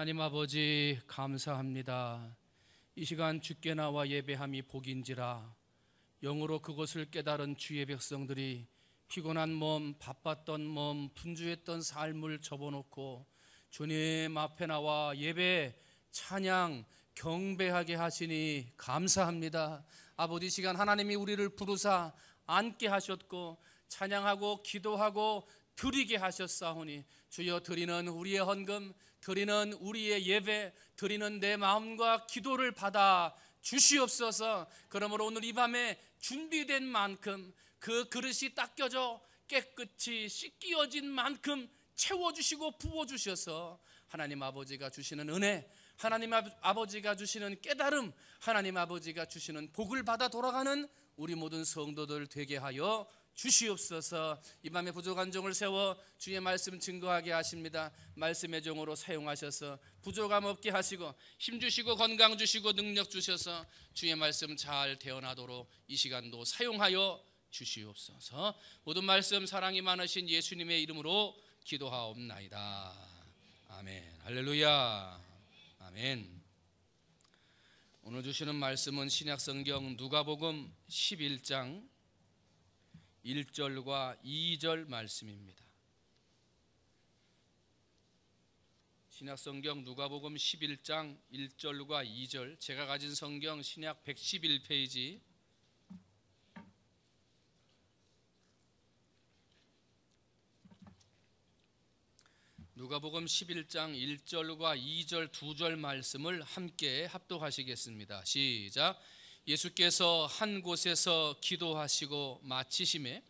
하나님 아버지 감사합니다. 이 시간 주께 나와 예배함이 복인지라 영으로 그것을 깨달은 주의 백성들이 피곤한 몸, 바빴던 몸, 분주했던 삶을 접어놓고 주님 앞에 나와 예배, 찬양, 경배하게 하시니 감사합니다. 아버지 시간 하나님이 우리를 부르사 앉게 하셨고 찬양하고 기도하고 드리게 하셨사오니 주여 드리는 우리의 헌금, 드리는 우리의 예배, 드리는 내 마음과 기도를 받아 주시옵소서. 그러므로 오늘 이 밤에 준비된 만큼 그 그릇이 닦여져 깨끗이 씻기어진 만큼 채워주시고 부어주셔서 하나님 아버지가 주시는 은혜, 하나님 아버지가 주시는 깨달음, 하나님 아버지가 주시는 복을 받아 돌아가는 우리 모든 성도들 되게 하여 주시옵소서. 이 밤에 부족한 종을 세워 주의 말씀 증거하게 하십니다. 말씀의 종으로 사용하셔서 부족함 없게 하시고 힘 주시고 건강 주시고 능력 주셔서 주의 말씀 잘 대언하도록 이 시간도 사용하여 주시옵소서. 모든 말씀 사랑이 많으신 예수님의 이름으로 기도하옵나이다. 아멘. 할렐루야. 아멘. 오늘 주시는 말씀은 신약성경 누가복음 11장 1절과 2절 말씀입니다. 신약성경 누가복음 11장 1절과 2절, 제가 가진 성경 신약 111페이지, 누가복음 11장 1절과 2절 두 절 말씀을 함께 합독하시겠습니다. 시작. 예수께서 한 곳에서 기도하시고 마치심에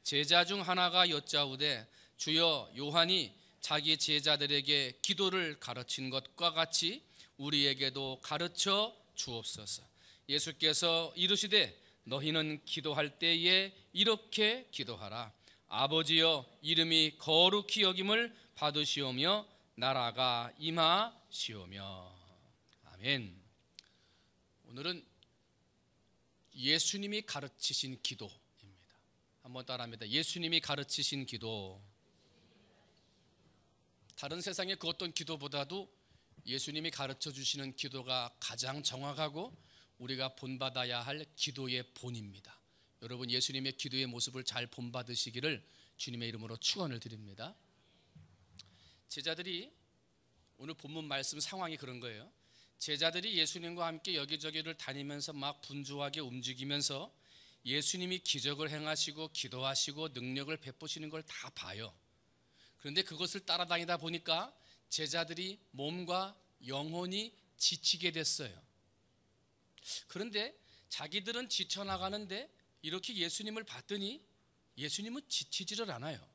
제자 중 하나가 여짜오되 주여 요한이 자기 제자들에게 기도를 가르친 것과 같이 우리에게도 가르쳐 주옵소서. 예수께서 이르시되 너희는 기도할 때에 이렇게 기도하라. 아버지여 이름이 거룩히 여김을 받으시오며 나라가 임하시오며. 아멘. 오늘은 예수님이 가르치신 기도입니다. 한번 따라합니다. 예수님이 가르치신 기도. 다른 세상의 그 어떤 기도보다도 예수님이 가르쳐 주시는 기도가 가장 정확하고 우리가 본받아야 할 기도의 본입니다. 여러분 예수님의 기도의 모습을 잘 본받으시기를 주님의 이름으로 축원을 드립니다. 제자들이, 오늘 본문 말씀 상황이 그런 거예요. 제자들이 예수님과 함께 여기저기를 다니면서 막 분주하게 움직이면서 예수님이 기적을 행하시고 기도하시고 능력을 베푸시는 걸 다 봐요. 그런데 그것을 따라다니다 보니까 제자들이 몸과 영혼이 지치게 됐어요. 그런데 자기들은 지쳐나가는데 이렇게 예수님을 봤더니 예수님은 지치지를 않아요.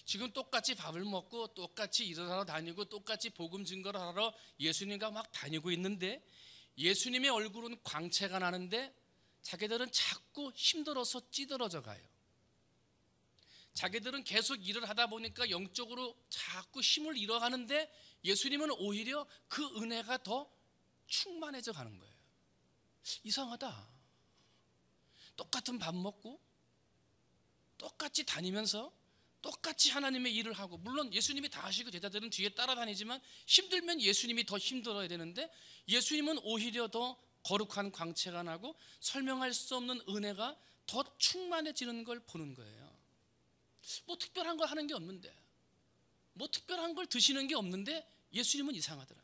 지금 똑같이 밥을 먹고 똑같이 일하러 다니고 똑같이 복음 증거를 하러 예수님과 막 다니고 있는데 예수님의 얼굴은 광채가 나는데 자기들은 자꾸 힘들어서 찌들어져 가요. 자기들은 계속 일을 하다 보니까 영적으로 자꾸 힘을 잃어가는데 예수님은 오히려 그 은혜가 더 충만해져 가는 거예요. 이상하다. 똑같은 밥 먹고 똑같이 다니면서 똑같이 하나님의 일을 하고, 물론 예수님이 다 하시고 제자들은 뒤에 따라다니지만 힘들면 예수님이 더 힘들어야 되는데 예수님은 오히려 더 거룩한 광채가 나고 설명할 수 없는 은혜가 더 충만해지는 걸 보는 거예요. 뭐 특별한 걸 하는 게 없는데, 뭐 특별한 걸 드시는 게 없는데 예수님은 이상하더라.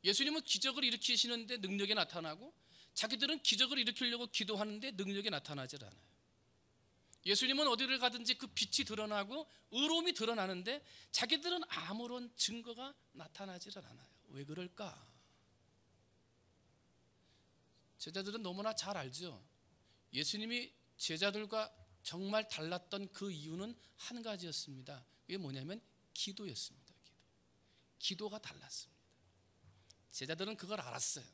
예수님은 기적을 일으키시는데 능력이 나타나고 자기들은 기적을 일으키려고 기도하는데 능력이 나타나질 않아요. 예수님은 어디를 가든지 그 빛이 드러나고 의로움이 드러나는데 자기들은 아무런 증거가 나타나질 않아요. 왜 그럴까? 제자들은 너무나 잘 알죠. 예수님이 제자들과 정말 달랐던 그 이유는 한 가지였습니다. 그게 뭐냐면 기도였습니다. 기도가 달랐습니다. 제자들은 그걸 알았어요.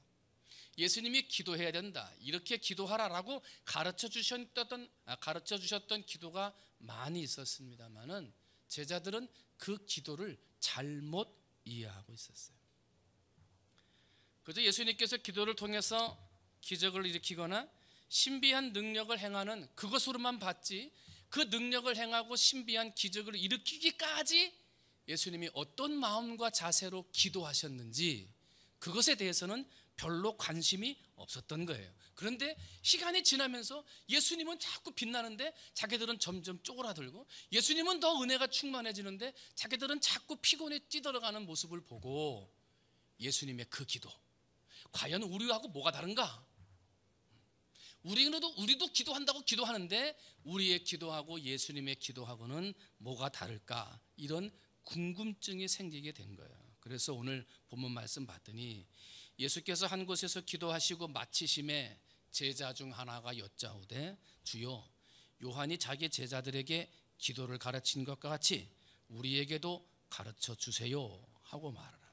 예수님이 기도해야 된다, 이렇게 기도하라라고 가르쳐 주셨던 기도가 많이 있었습니다만은 제자들은 그 기도를 잘못 이해하고 있었어요. 그래서 예수님께서 기도를 통해서 기적을 일으키거나 신비한 능력을 행하는 그것으로만 봤지, 그 능력을 행하고 신비한 기적을 일으키기까지 예수님이 어떤 마음과 자세로 기도하셨는지 그것에 대해서는 별로 관심이 없었던 거예요. 그런데 시간이 지나면서 예수님은 자꾸 빛나는데 자기들은 점점 쪼그라들고, 예수님은 더 은혜가 충만해지는데 자기들은 자꾸 피곤에 찌들어가는 모습을 보고 예수님의 그 기도, 과연 우리하고 뭐가 다른가? 우리도 기도한다고 기도하는데 우리의 기도하고 예수님의 기도하고는 뭐가 다를까? 이런 궁금증이 생기게 된 거예요. 그래서 오늘 본문 말씀 봤더니 예수께서 한 곳에서 기도하시고 마치심에 제자 중 하나가 여짜오되 주여, 요한이 자기 제자들에게 기도를 가르친 것과 같이 우리에게도 가르쳐 주세요 하고 말을 합니다.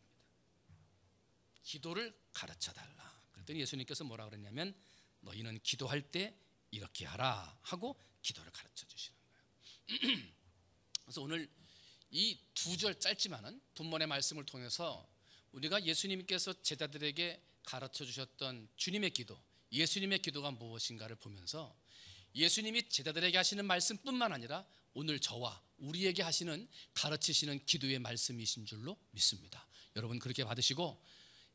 기도를 가르쳐 달라. 그랬더니 예수님께서 뭐라 그랬냐면 너희는 기도할 때 이렇게 하라 하고 기도를 가르쳐 주시는 거예요. 그래서 오늘 이 두 절 짧지만은 본문의 말씀을 통해서 우리가 예수님께서 제자들에게 가르쳐 주셨던 주님의 기도, 예수님의 기도가 무엇인가를 보면서 예수님이 제자들에게 하시는 말씀뿐만 아니라 오늘 저와 우리에게 하시는, 가르치시는 기도의 말씀이신 줄로 믿습니다. 여러분 그렇게 받으시고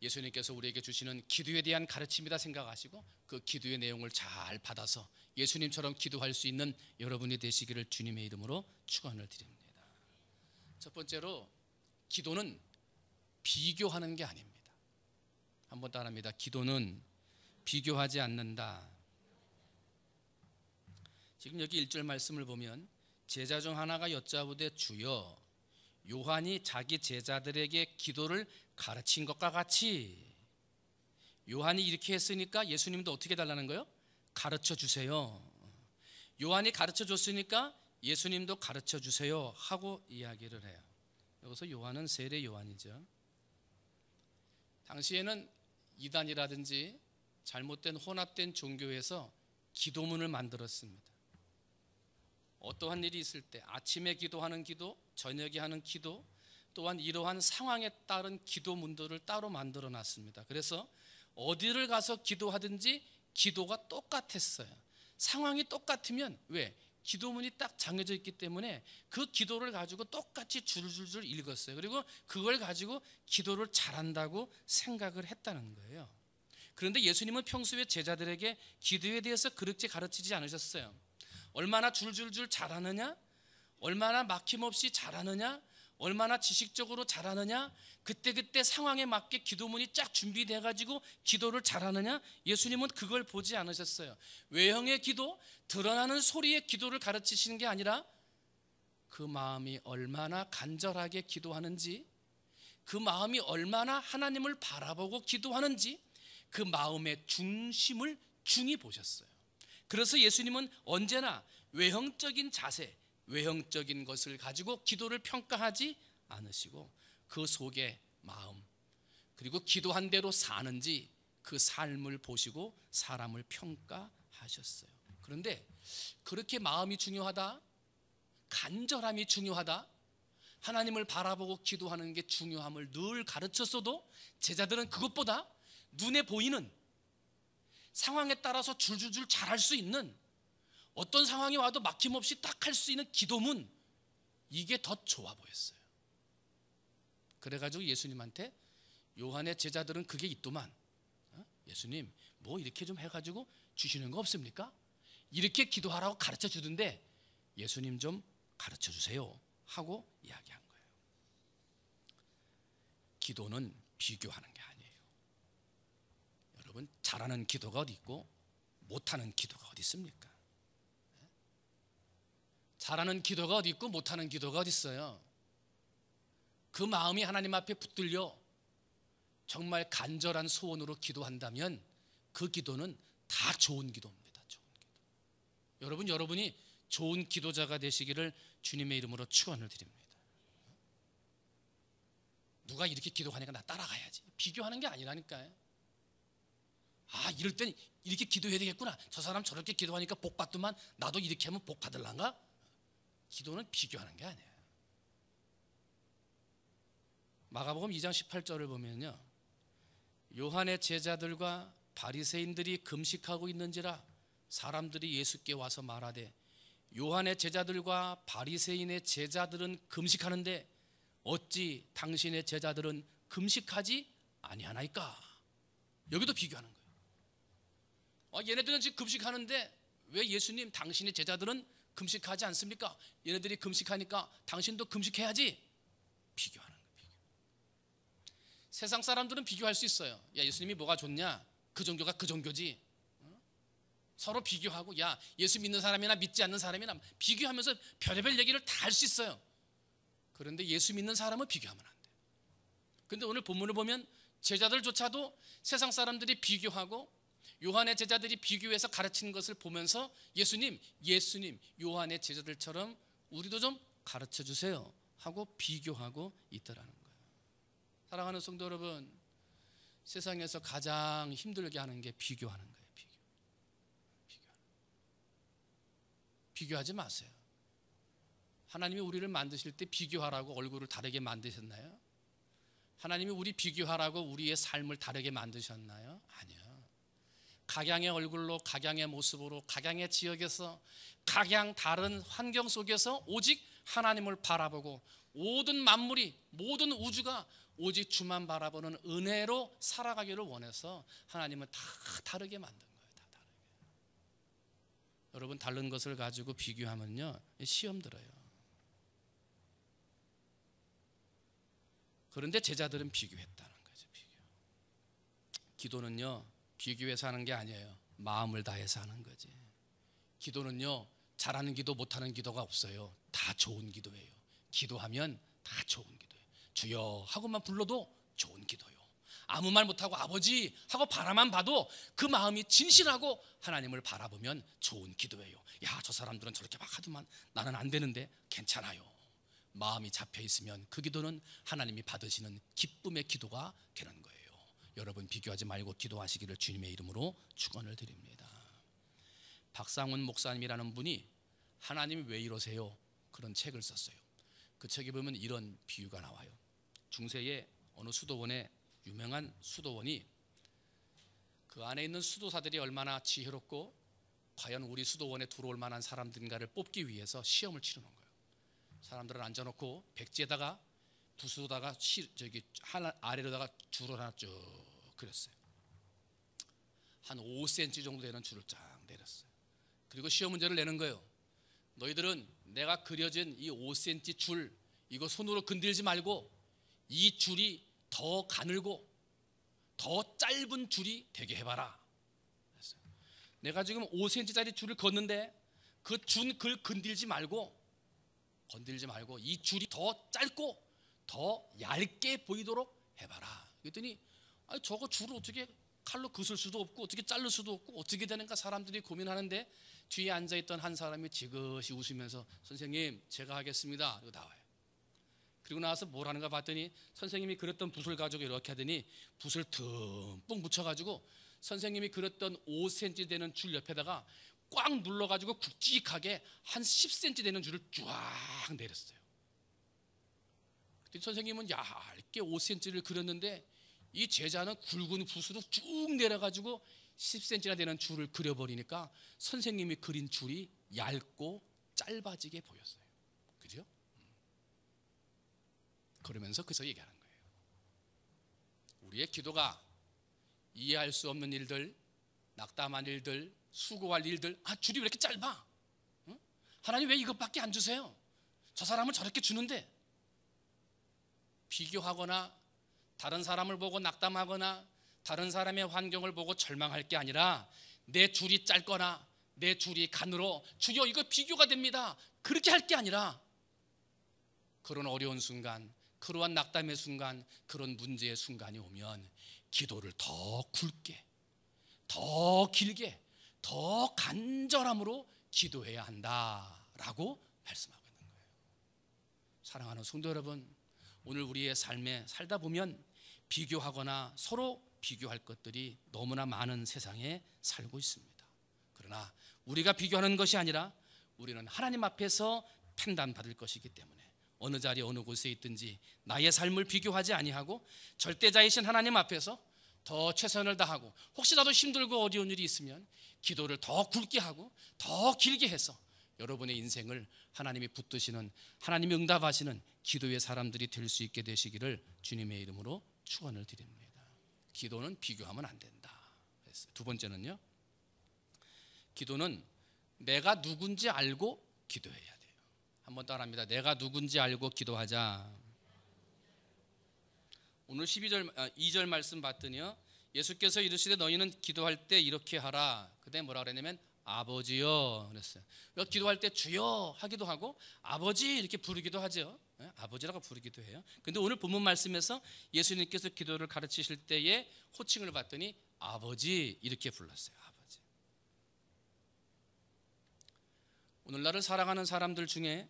예수님께서 우리에게 주시는 기도에 대한 가르침이다 생각하시고 그 기도의 내용을 잘 받아서 예수님처럼 기도할 수 있는 여러분이 되시기를 주님의 이름으로 축원을 드립니다. 첫 번째로, 기도는 비교하는 게 아닙니다. 한번 따라합니다. 기도는 비교하지 않는다. 지금 여기 1절 말씀을 보면 제자 중 하나가 여짜오되 주여, 요한이 자기 제자들에게 기도를 가르친 것과 같이, 요한이 이렇게 했으니까 예수님도 어떻게 해달라는 거예요? 가르쳐 주세요. 요한이 가르쳐 줬으니까 예수님도 가르쳐 주세요 하고 이야기를 해요. 여기서 요한은 세례 요한이죠. 당시에는 이단이라든지 잘못된 혼합된 종교에서 기도문을 만들었습니다. 어떠한 일이 있을 때 아침에 기도하는 기도, 저녁에 하는 기도, 또한 이러한 상황에 따른 기도문들을 따로 만들어 놨습니다. 그래서 어디를 가서 기도하든지 기도가 똑같았어요. 상황이 똑같으면, 왜? 기도문이 딱 정해져 있기 때문에 그 기도를 가지고 똑같이 줄줄줄 읽었어요. 그리고 그걸 가지고 기도를 잘한다고 생각을 했다는 거예요. 그런데 예수님은 평소에 제자들에게 기도에 대해서 그렇게 가르치지 않으셨어요. 얼마나 줄줄줄 잘하느냐, 얼마나 막힘없이 잘하느냐, 얼마나 지식적으로 잘하느냐, 그때그때 상황에 맞게 기도문이 쫙 준비돼 가지고 기도를 잘하느냐, 예수님은 그걸 보지 않으셨어요. 외형의 기도, 드러나는 소리의 기도를 가르치시는 게 아니라 그 마음이 얼마나 간절하게 기도하는지, 그 마음이 얼마나 하나님을 바라보고 기도하는지 그 마음의 중심을 중히 보셨어요. 그래서 예수님은 언제나 외형적인 자세, 외형적인 것을 가지고 기도를 평가하지 않으시고 그 속의 마음, 그리고 기도한 대로 사는지 그 삶을 보시고 사람을 평가하셨어요. 그런데 그렇게 마음이 중요하다, 간절함이 중요하다, 하나님을 바라보고 기도하는 게 중요함을 늘 가르쳤어도 제자들은 그것보다 눈에 보이는, 상황에 따라서 줄줄줄 잘할 수 있는, 어떤 상황이 와도 막힘없이 딱 할 수 있는 기도문, 이게 더 좋아 보였어요. 그래가지고 예수님한테 요한의 제자들은 그게 있더만, 예수님 뭐 이렇게 좀 해가지고 주시는 거 없습니까? 이렇게 기도하라고 가르쳐 주던데 예수님 좀 가르쳐 주세요 하고 이야기한 거예요. 기도는 비교하는 게 아니에요. 여러분, 잘하는 기도가 어디 있고 못하는 기도가 어디 있습니까? 잘하는 기도가 어디 있고 못하는 기도가 어디 있어요? 그 마음이 하나님 앞에 붙들려 정말 간절한 소원으로 기도한다면 그 기도는 다 좋은 기도입니다. 좋은 기도. 여러분이 좋은 기도자가 되시기를 주님의 이름으로 축원을 드립니다. 누가 이렇게 기도하니까 나 따라가야지, 비교하는 게 아니라니까요. 아, 이럴 땐 이렇게 기도해야 되겠구나, 저 사람 저렇게 기도하니까 복 받더만 나도 이렇게 하면 복 받을란가? 기도는 비교하는 게 아니에요. 마가복음 2장 18절을 보면요, 요한의 제자들과 바리새인들이 금식하고 있는지라 사람들이 예수께 와서 말하되 요한의 제자들과 바리새인의 제자들은 금식하는데 어찌 당신의 제자들은 금식하지 아니하나이까? 여기도 비교하는 거예요. 얘네들은 지금 금식하는데 왜 예수님 당신의 제자들은 금식하지 않습니까? 얘네들이 금식하니까 당신도 금식해야지. 비교하는 거예요. 비교. 세상 사람들은 비교할 수 있어요. 야, 예수님이 뭐가 좋냐? 그 종교가 그 종교지. 서로 비교하고, 야, 예수 믿는 사람이나 믿지 않는 사람이나 비교하면서 별의별 얘기를 다 할 수 있어요. 그런데 예수 믿는 사람은 비교하면 안 돼요. 그런데 오늘 본문을 보면 제자들조차도 세상 사람들이 비교하고 요한의 제자들이 비교해서 가르치는 것을 보면서 예수님, 요한의 제자들처럼 우리도 좀 가르쳐 주세요 하고 비교하고 있더라는 거예요. 사랑하는 성도 여러분, 세상에서 가장 힘들게 하는 게 비교하는 거예요. 비교하지 마세요. 하나님이 우리를 만드실 때 비교하라고 얼굴을 다르게 만드셨나요? 하나님이 우리 비교하라고 우리의 삶을 다르게 만드셨나요? 아니요. 각양의 얼굴로, 각양의 모습으로, 각양의 지역에서, 각양 다른 환경 속에서 오직 하나님을 바라보고 모든 만물이, 모든 우주가 오직 주만 바라보는 은혜로 살아가기를 원해서 하나님은 다 다르게 만든 거예요. 다 다르게. 여러분, 다른 것을 가지고 비교하면요 시험 들어요. 그런데 제자들은 비교했다는 거죠. 기도는요 비교해서 하는 게 아니에요. 마음을 다해서 하는 거지. 기도는요 잘하는 기도 못하는 기도가 없어요. 다 좋은 기도예요. 기도하면 다 좋은 기도예요. 주여 하고만 불러도 좋은 기도요. 아무 말 못하고 아버지 하고 바라만 봐도 그 마음이 진실하고 하나님을 바라보면 좋은 기도예요. 야, 저 사람들은 저렇게 막 하더만 나는 안 되는데 괜찮아요. 마음이 잡혀 있으면 그 기도는 하나님이 받으시는 기쁨의 기도가 되는 거예요. 여러분, 비교하지 말고 기도하시기를 주님의 이름으로 축원을 드립니다. 박상훈 목사님이라는 분이 하나님이 왜 이러세요? 그런 책을 썼어요. 그 책에 보면 이런 비유가 나와요. 중세의 어느 수도원에, 유명한 수도원이, 그 안에 있는 수도사들이 얼마나 지혜롭고 과연 우리 수도원에 들어올 만한 사람들인가를 뽑기 위해서 시험을 치르는 거예요. 사람들을 앉아놓고 백지에다가 붓으로다가 하나 아래로다가 줄을 하나 쭉 그렸어요. 한 5cm 정도 되는 줄을 쫙 내렸어요. 그리고 시험 문제를 내는 거예요. 너희들은 내가 그려진 이 5cm 줄, 이거 손으로 건들지 말고 이 줄이 더 가늘고 더 짧은 줄이 되게 해봐라. 그랬어요. 내가 지금 5cm짜리 줄을 걷는데 그 줄을 건들지 말고 이 줄이 더 짧고 더 얇게 보이도록 해봐라. 그랬더니 아니, 저거 줄을 어떻게 칼로 그을 수도 없고 어떻게 자를 수도 없고 어떻게 되는가 사람들이 고민하는데 뒤에 앉아있던 한 사람이 지그시 웃으면서 선생님 제가 하겠습니다. 이거 나와요. 그리고 나와서 뭘 하는가 봤더니 선생님이 그렸던 붓을 가지고 이렇게 하더니 붓을 듬뿍 묻혀가지고 선생님이 그렸던 5cm 되는 줄 옆에다가 꽉 눌러가지고 굵직하게 한 10cm 되는 줄을 쫙 내렸어요. 그랬더니 선생님은 얇게 5cm를 그렸는데 이 제자는 굵은 붓으로 쭉 내려가지고 10cm나 되는 줄을 그려버리니까 선생님이 그린 줄이 얇고 짧아지게 보였어요. 그죠? 그러면서 그래서 얘기하는 거예요. 우리의 기도가 이해할 수 없는 일들, 낙담한 일들, 수고할 일들, 줄이 왜 이렇게 짧아? 응? 하나님 왜 이것밖에 안 주세요? 저 사람을 저렇게 주는데. 비교하거나 다른 사람을 보고 낙담하거나 다른 사람의 환경을 보고 절망할 게 아니라 내 줄이 짧거나 내 줄이 가늘어 주여 이거 비교가 됩니다. 그렇게 할 게 아니라 그런 어려운 순간, 그러한 낙담의 순간, 그런 문제의 순간이 오면 기도를 더 굵게, 더 길게, 더 간절함으로 기도해야 한다라고 말씀하고 있는 거예요. 사랑하는 성도 여러분, 오늘 우리의 삶에 살다 보면 비교하거나 서로 비교할 것들이 너무나 많은 세상에 살고 있습니다. 그러나 우리가 비교하는 것이 아니라 우리는 하나님 앞에서 판단받을 것이기 때문에 어느 자리 어느 곳에 있든지 나의 삶을 비교하지 아니하고 절대자이신 하나님 앞에서 더 최선을 다하고 혹시라도 힘들고 어려운 일이 있으면 기도를 더 굵게 하고 더 길게 해서 여러분의 인생을 하나님이 붙드시는, 하나님이 응답하시는 기도의 사람들이 될 수 있게 되시기를 주님의 이름으로 축원을 드립니다. 기도는 비교하면 안 된다. 두 번째는요, 기도는 내가 누군지 알고 기도해야 돼요. 한번 따라합니다. 내가 누군지 알고 기도하자. 오늘 2절 말씀 봤더니요, 예수께서 이르시되 너희는 기도할 때 이렇게 하라. 그때 뭐라 그랬냐면 아버지여 그랬어요. 기도할 때 주여 하기도 하고 아버지 이렇게 부르기도 하죠. 아버지라고 부르기도 해요. 근데 오늘 본문 말씀에서 예수님께서 기도를 가르치실 때에 호칭을 봤더니 아버지 이렇게 불렀어요. 아버지. 오늘날을 살아가는 사람들 중에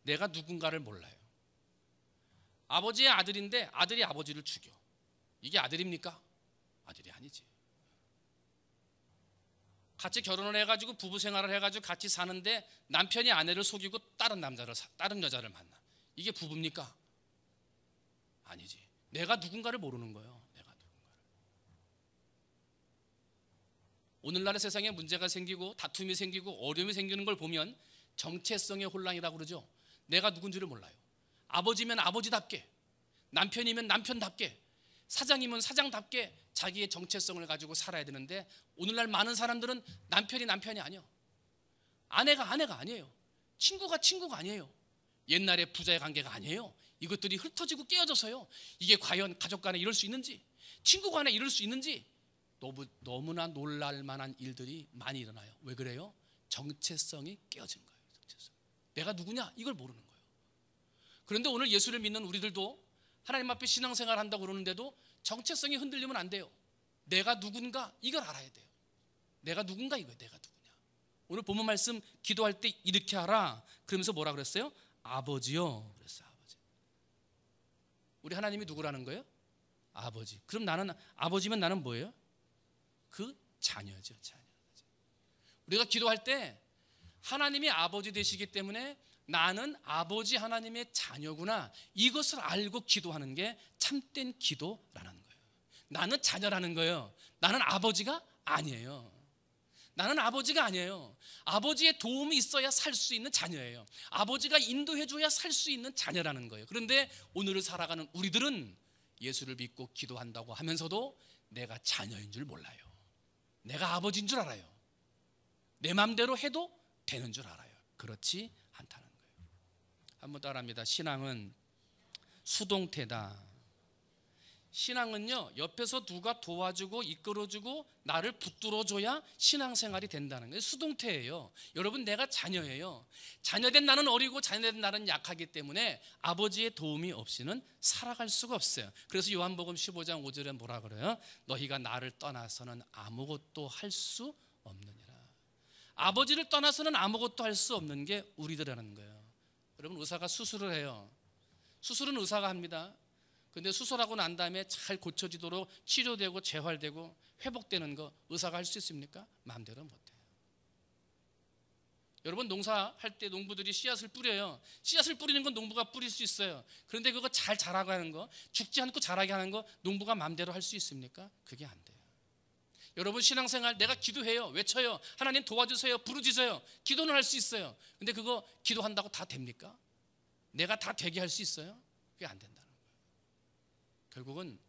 내가 누군가를 몰라요. 아버지의 아들인데 아들이 아버지를 죽여. 이게 아들입니까? 아들이 아니지. 같이 결혼을 해가지고 부부 생활을 해가지고 같이 사는데 남편이 아내를 속이고 다른 여자를 만나. 이게 부부입니까? 아니지. 내가 누군가를 모르는 거예요. 내가 누군가를. 오늘날의 세상에 문제가 생기고 다툼이 생기고 어려움이 생기는 걸 보면 정체성의 혼란이라고 그러죠. 내가 누군지를 몰라요. 아버지면 아버지답게, 남편이면 남편답게, 사장이면 사장답게 자기의 정체성을 가지고 살아야 되는데 오늘날 많은 사람들은 남편이 남편이 아니에요. 아내가 아내가 아니에요. 친구가 친구가 아니에요. 옛날의 부자의 관계가 아니에요. 이것들이 흩어지고 깨어져서요. 이게 과연 가족 간에 이럴 수 있는지, 친구 간에 이럴 수 있는지 너무나 놀랄 만한 일들이 많이 일어나요. 왜 그래요? 정체성이 깨어진 거예요. 정체성. 내가 누구냐? 이걸 모르는 거예요. 그런데 오늘 예수를 믿는 우리들도 하나님 앞에 신앙생활 한다고 그러는데도 정체성이 흔들리면 안 돼요. 내가 누군가 이걸 알아야 돼요. 내가 누군가 이거예요. 내가 누구냐. 오늘 본문 말씀 기도할 때 이렇게 하라. 그러면서 뭐라 그랬어요? 아버지요. 그랬어요. 아버지. 우리 하나님이 누구라는 거예요? 아버지. 그럼 나는 아버지면 나는 뭐예요? 그 자녀죠. 자녀. 우리가 기도할 때 하나님이 아버지 되시기 때문에 나는 아버지 하나님의 자녀구나, 이것을 알고 기도하는 게 참된 기도라는 거예요. 나는 자녀라는 거예요. 나는 아버지가 아니에요. 나는 아버지가 아니에요. 아버지의 도움이 있어야 살 수 있는 자녀예요. 아버지가 인도해줘야 살 수 있는 자녀라는 거예요. 그런데 오늘을 살아가는 우리들은 예수를 믿고 기도한다고 하면서도 내가 자녀인 줄 몰라요. 내가 아버지인 줄 알아요. 내 맘대로 해도 되는 줄 알아요. 그렇지 않다는 거예요. 한번 따라합니다. 신앙은 수동태다. 신앙은요, 옆에서 누가 도와주고 이끌어주고 나를 붙들어줘야 신앙생활이 된다는 거예요. 수동태예요. 여러분, 내가 자녀예요. 자녀된 나는 어리고 자녀된 나는 약하기 때문에 아버지의 도움이 없이는 살아갈 수가 없어요. 그래서 요한복음 15장 5절에 뭐라 그래요? 너희가 나를 떠나서는 아무것도 할 수 없느니라. 아버지를 떠나서는 아무것도 할 수 없는 게 우리들이라는 거예요. 여러분, 의사가 수술을 해요. 수술은 의사가 합니다. 근데 수술하고 난 다음에 잘 고쳐지도록 치료되고 재활되고 회복되는 거 의사가 할 수 있습니까? 마음대로 못해요. 여러분, 농사할 때 농부들이 씨앗을 뿌려요. 씨앗을 뿌리는 건 농부가 뿌릴 수 있어요. 그런데 그거 잘 자라게 하는 거, 죽지 않고 자라게 하는 거 농부가 마음대로 할 수 있습니까? 그게 안 돼요. 여러분, 신앙생활 내가 기도해요. 외쳐요. 하나님 도와주세요. 부르짖어요. 기도는 할 수 있어요. 근데 그거 기도한다고 다 됩니까? 내가 다 되게 할 수 있어요? 그게 안 된다는 거예요. 결국은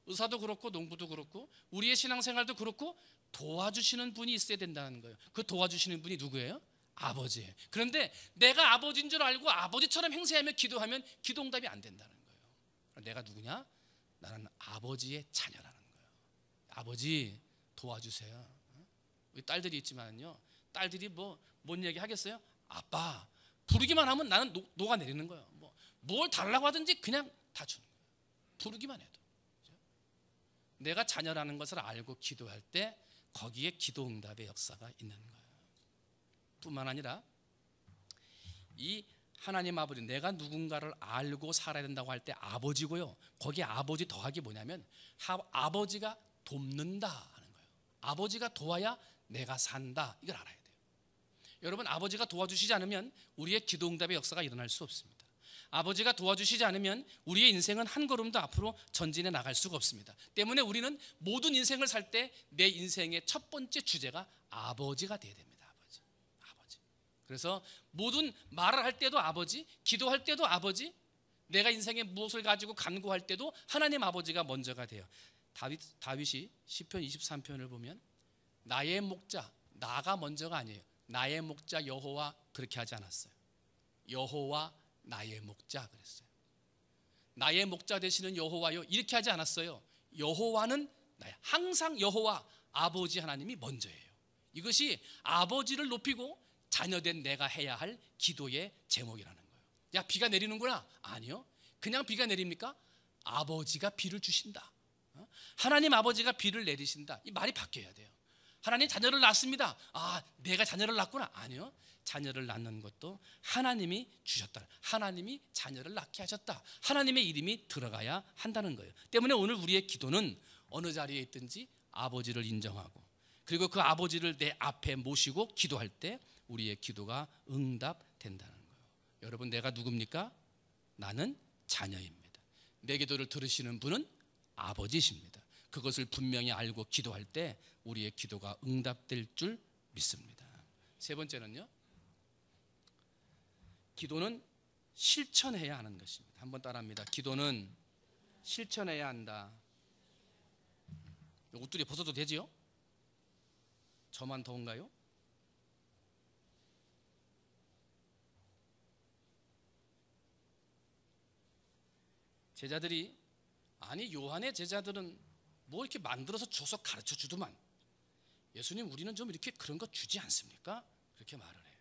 의사도 그렇고 농부도 그렇고 우리의 신앙생활도 그렇고 도와주시는 분이 있어야 된다는 거예요. 그 도와주시는 분이 누구예요? 아버지예요. 그런데 내가 아버지인 줄 알고 아버지처럼 행세하며 기도하면 기도응답이 안 된다는 거예요. 내가 누구냐? 나는 아버지의 자녀라는 거예요. 아버지 도와주세요. 우리 딸들이 있지만요, 딸들이 뭔 얘기 하겠어요? 아빠. 부르기만 하면 나는 녹아내리는 거예요. 뭘 달라고 하든지 그냥 다 주는 거예요. 부르기만 해도. 내가 자녀라는 것을 알고 기도할 때 거기에 기도응답의 역사가 있는 거예요. 뿐만 아니라 이 하나님 아버지, 내가 누군가를 알고 살아야 된다고 할 때 아버지고요, 거기에 아버지 더하기 뭐냐면 아버지가 돕는다 하는 거예요. 아버지가 도와야 내가 산다, 이걸 알아야 돼요. 여러분, 아버지가 도와주시지 않으면 우리의 기도응답의 역사가 일어날 수 없습니다. 아버지가 도와주시지 않으면 우리의 인생은 한 걸음도 앞으로 전진해 나갈 수가 없습니다. 때문에 우리는 모든 인생을 살 때 내 인생의 첫 번째 주제가 아버지가 돼야 됩니다. 아버지. 그래서 모든 말을 할 때도 아버지, 기도할 때도 아버지, 내가 인생에 무엇을 가지고 간구할 때도 하나님 아버지가 먼저가 돼요. 다윗이 시편 23편을 보면 나의 목자, 나가 먼저가 아니에요. 나의 목자 여호와 그렇게 하지 않았어요. 여호와 나의 목자 그랬어요. 나의 목자 되시는 여호와요 이렇게 하지 않았어요. 여호와는 나의, 항상 여호와 아버지 하나님이 먼저예요. 이것이 아버지를 높이고 자녀된 내가 해야 할 기도의 제목이라는 거예요. 야, 비가 내리는구나. 아니요, 그냥 비가 내립니까? 아버지가 비를 주신다. 하나님 아버지가 비를 내리신다. 이 말이 바뀌어야 돼요. 하나님 자녀를 낳습니다. 아, 내가 자녀를 낳구나. 아니요, 자녀를 낳는 것도 하나님이 주셨다. 하나님이 자녀를 낳게 하셨다. 하나님의 이름이 들어가야 한다는 거예요. 때문에 오늘 우리의 기도는 어느 자리에 있든지 아버지를 인정하고, 그리고 그 아버지를 내 앞에 모시고 기도할 때 우리의 기도가 응답된다는 거예요. 여러분, 내가 누굽니까? 나는 자녀입니다. 내 기도를 들으시는 분은 아버지십니다. 그것을 분명히 알고 기도할 때 우리의 기도가 응답될 줄 믿습니다. 세 번째는요, 기도는 실천해야 하는 것입니다. 한번 따라합니다. 기도는 실천해야 한다. 옷들이 벗어도 되지요? 저만 더운가요? 제자들이, 아니 요한의 제자들은 뭐 이렇게 만들어서 줘서 가르쳐 주더만, 예수님 우리는 좀 이렇게 그런 거 주지 않습니까? 그렇게 말을 해요.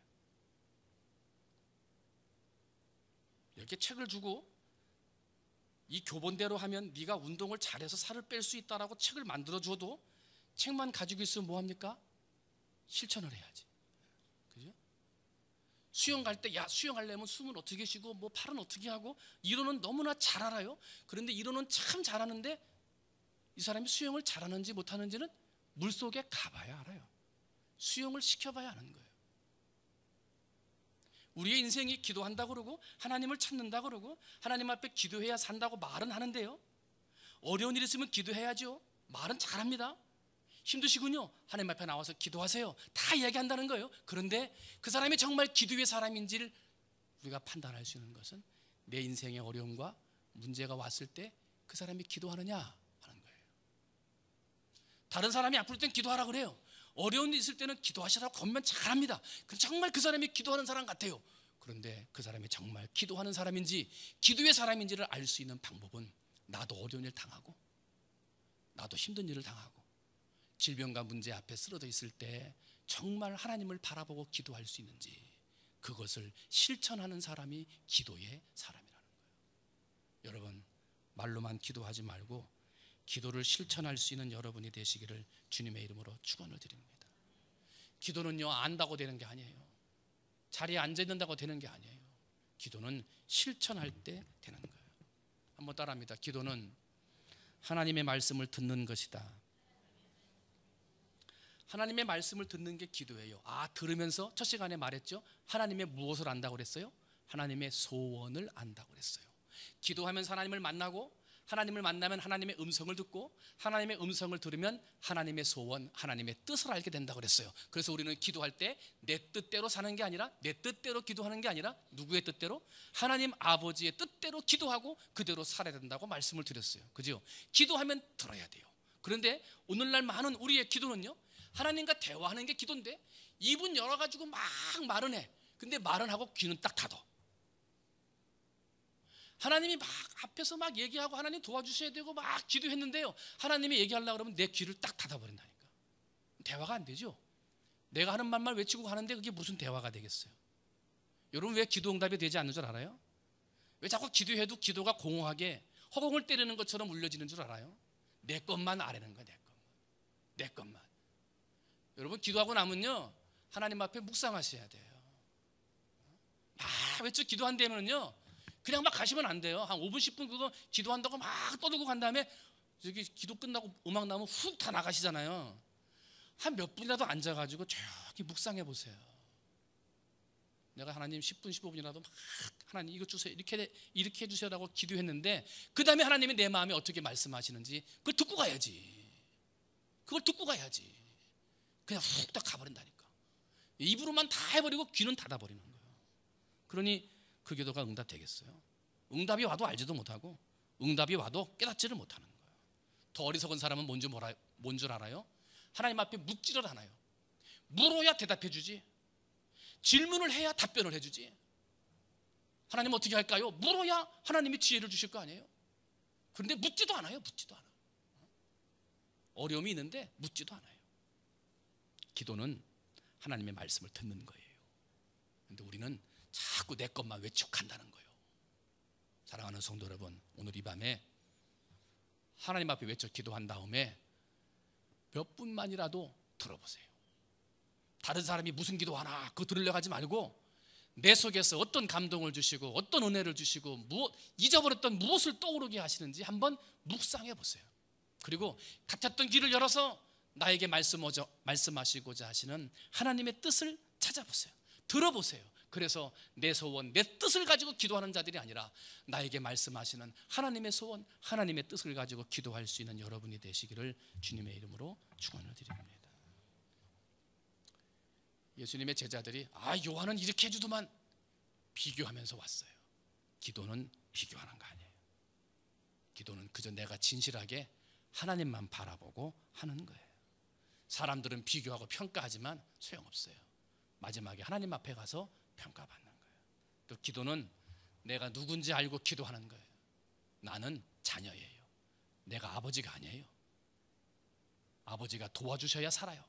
이렇게 책을 주고 이 교본대로 하면 네가 운동을 잘해서 살을 뺄 수 있다라고 책을 만들어 줘도 책만 가지고 있으면 뭐합니까? 실천을 해야지. 그죠? 수영 갈 때, 야, 수영하려면 숨은 어떻게 쉬고 뭐 팔은 어떻게 하고, 이론은 너무나 잘 알아요. 그런데 이론은 참 잘하는데 이 사람이 수영을 잘하는지 못하는지는 물속에 가봐야 알아요. 수영을 시켜봐야 아는 거예요. 우리의 인생이 기도한다고 그러고 하나님을 찾는다고 그러고 하나님 앞에 기도해야 산다고 말은 하는데요, 어려운 일 있으면 기도해야죠. 말은 잘합니다. 힘드시군요, 하나님 앞에 나와서 기도하세요, 다 이야기한다는 거예요. 그런데 그 사람이 정말 기도의 사람인지를 우리가 판단할 수 있는 것은 내 인생의 어려움과 문제가 왔을 때 그 사람이 기도하느냐 하는 거예요. 다른 사람이 아플 땐 기도하라 그래요. 어려운 일 있을 때는 기도하시라고 권면 잘합니다. 정말 그 사람이 기도하는 사람 같아요. 그런데 그 사람이 정말 기도하는 사람인지 기도의 사람인지를 알 수 있는 방법은, 나도 어려운 일 당하고 나도 힘든 일을 당하고 질병과 문제 앞에 쓰러져 있을 때 정말 하나님을 바라보고 기도할 수 있는지, 그것을 실천하는 사람이 기도의 사람이라는 거예요. 여러분, 말로만 기도하지 말고 기도를 실천할 수 있는 여러분이 되시기를 주님의 이름으로 축원을 드립니다. 기도는요, 안다고 되는 게 아니에요. 자리에 앉아 있는다고 되는 게 아니에요. 기도는 실천할 때 되는 거예요. 한번 따라합니다. 기도는 하나님의 말씀을 듣는 것이다. 하나님의 말씀을 듣는 게 기도예요. 아, 들으면서 첫 시간에 말했죠. 하나님의 무엇을 안다고 그랬어요? 하나님의 소원을 안다고 그랬어요. 기도하면서 하나님을 만나고, 하나님을 만나면 하나님의 음성을 듣고, 하나님의 음성을 들으면 하나님의 소원, 하나님의 뜻을 알게 된다고 그랬어요. 그래서 우리는 기도할 때 내 뜻대로 사는 게 아니라, 내 뜻대로 기도하는 게 아니라 누구의 뜻대로? 하나님 아버지의 뜻대로 기도하고 그대로 살아야 된다고 말씀을 드렸어요. 그죠? 기도하면 들어야 돼요. 그런데 오늘날 많은 우리의 기도는요, 하나님과 대화하는 게 기도인데 입은 열어가지고 막 말은 해. 근데 말은 하고 귀는 딱 닫아. 하나님이 막 앞에서 막 얘기하고 하나님 도와주셔야 되고 막 기도했는데요, 하나님이 얘기하려고 그러면 내 귀를 딱 닫아버린다니까. 대화가 안 되죠. 내가 하는 말만 외치고 하는데 그게 무슨 대화가 되겠어요? 여러분, 왜 기도 응답이 되지 않는 줄 알아요? 왜 자꾸 기도해도 기도가 공허하게 허공을 때리는 것처럼 울려지는 줄 알아요? 내 것만 아뢰는 거야. 내 것만. 여러분, 기도하고 나면요, 하나님 앞에 묵상하셔야 돼요. 외쳐 기도한다면요, 그냥 막 가시면 안 돼요. 한 5분 10분 그거 기도한다고 막 떠들고 간 다음에 저기 기도 끝나고 음악 나오면 훅 다 나가시잖아요. 한 몇 분이라도 앉아가지고 저기 묵상해 보세요. 내가 하나님 10분 15분이라도 막 하나님 이거 주세요, 이렇게 해주세요라고 기도했는데 그 다음에 하나님이 내 마음에 어떻게 말씀하시는지 그걸 듣고 가야지. 그걸 듣고 가야지. 그냥 훅 딱 가버린다니까. 입으로만 다 해버리고 귀는 닫아버리는 거예요. 그러니 그 기도가 응답되겠어요? 응답이 와도 알지도 못하고 응답이 와도 깨닫지를 못하는 거예요. 더 어리석은 사람은 뭔 줄 알아요? 하나님 앞에 묻지를 않아요. 물어야 대답해 주지, 질문을 해야 답변을 해주지. 하나님 어떻게 할까요? 물어야 하나님이 지혜를 주실 거 아니에요? 그런데 묻지도 않아요. 묻지도 않아요. 어려움이 있는데 묻지도 않아요. 기도는 하나님의 말씀을 듣는 거예요. 그런데 우리는 자꾸 내 것만 외척한다는 거예요. 사랑하는 성도 여러분, 오늘 이 밤에 하나님 앞에 외쳐 기도한 다음에 몇 분만이라도 들어보세요. 다른 사람이 무슨 기도하나 그거 들으려고 하지 말고 내 속에서 어떤 감동을 주시고 어떤 은혜를 주시고 잊어버렸던 무엇을 떠오르게 하시는지 한번 묵상해 보세요. 그리고 닫혔던 길을 열어서 나에게 말씀하시고자 하시는 하나님의 뜻을 찾아보세요. 들어보세요. 그래서 내 소원, 내 뜻을 가지고 기도하는 자들이 아니라 나에게 말씀하시는 하나님의 소원, 하나님의 뜻을 가지고 기도할 수 있는 여러분이 되시기를 주님의 이름으로 축원을 드립니다. 예수님의 제자들이 요한은 이렇게 해주더만 비교하면서 왔어요. 기도는 비교하는 거 아니에요. 기도는 그저 내가 진실하게 하나님만 바라보고 하는 거예요. 사람들은 비교하고 평가하지만 소용없어요. 마지막에 하나님 앞에 가서 평가받는 거예요. 또 기도는 내가 누군지 알고 기도하는 거예요. 나는 자녀예요. 내가 아버지가 아니에요. 아버지가 도와주셔야 살아요.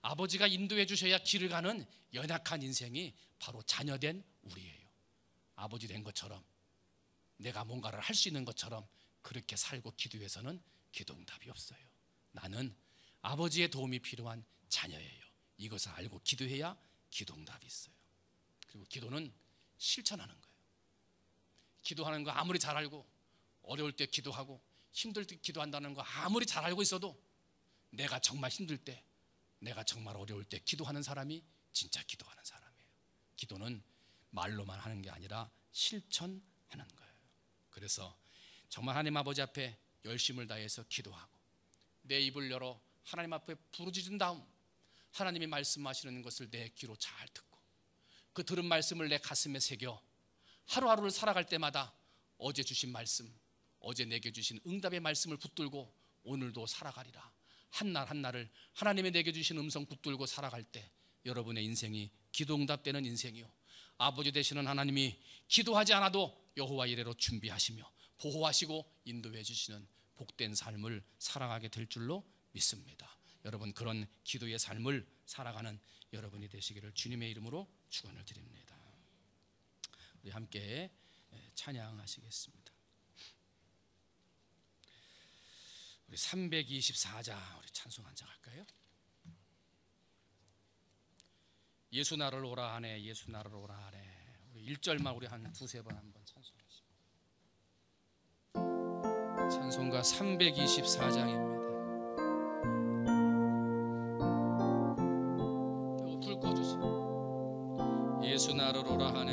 아버지가 인도해 주셔야 길을 가는 연약한 인생이 바로 자녀된 우리예요. 아버지 된 것처럼 내가 뭔가를 할 수 있는 것처럼 그렇게 살고 기도해서는 기도응답이 없어요. 나는 아버지의 도움이 필요한 자녀예요. 이것을 알고 기도해야 기도응답이 있어요. 그리고 기도는 실천하는 거예요. 기도하는 거 아무리 잘 알고 어려울 때 기도하고 힘들 때 기도한다는 거 아무리 잘 알고 있어도 내가 정말 힘들 때, 내가 정말 어려울 때 기도하는 사람이 진짜 기도하는 사람이에요. 기도는 말로만 하는 게 아니라 실천하는 거예요. 그래서 정말 하나님 아버지 앞에 열심을 다해서 기도하고 내 입을 열어 하나님 앞에 부르짖은 다음 하나님이 말씀하시는 것을 내 귀로 잘 듣고 그 들은 말씀을 내 가슴에 새겨 하루하루를 살아갈 때마다 어제 주신 말씀, 어제 내게 주신 응답의 말씀을 붙들고 오늘도 살아가리라. 한날 한날을 하나님이 내게 주신 음성 붙들고 살아갈 때 여러분의 인생이 기도응답되는 인생이요, 아버지 되시는 하나님이 기도하지 않아도 여호와 이레로 준비하시며 보호하시고 인도해 주시는 복된 삶을 살아가게 될 줄로 믿습니다. 여러분, 그런 기도의 삶을 살아가는 여러분이 되시기를 주님의 이름으로 축원을 드립니다. 우리 함께 찬양하시겠습니다. 우리 324장 우리 찬송 한장 할까요? 예수 나를 오라 하네, 예수 나를 오라 하네. 우리 1절만 우리 한 두세 번 한번 찬송하십시오. 찬송가 324장입니다. 불 꺼주세요. 예수 나를 오라 하네,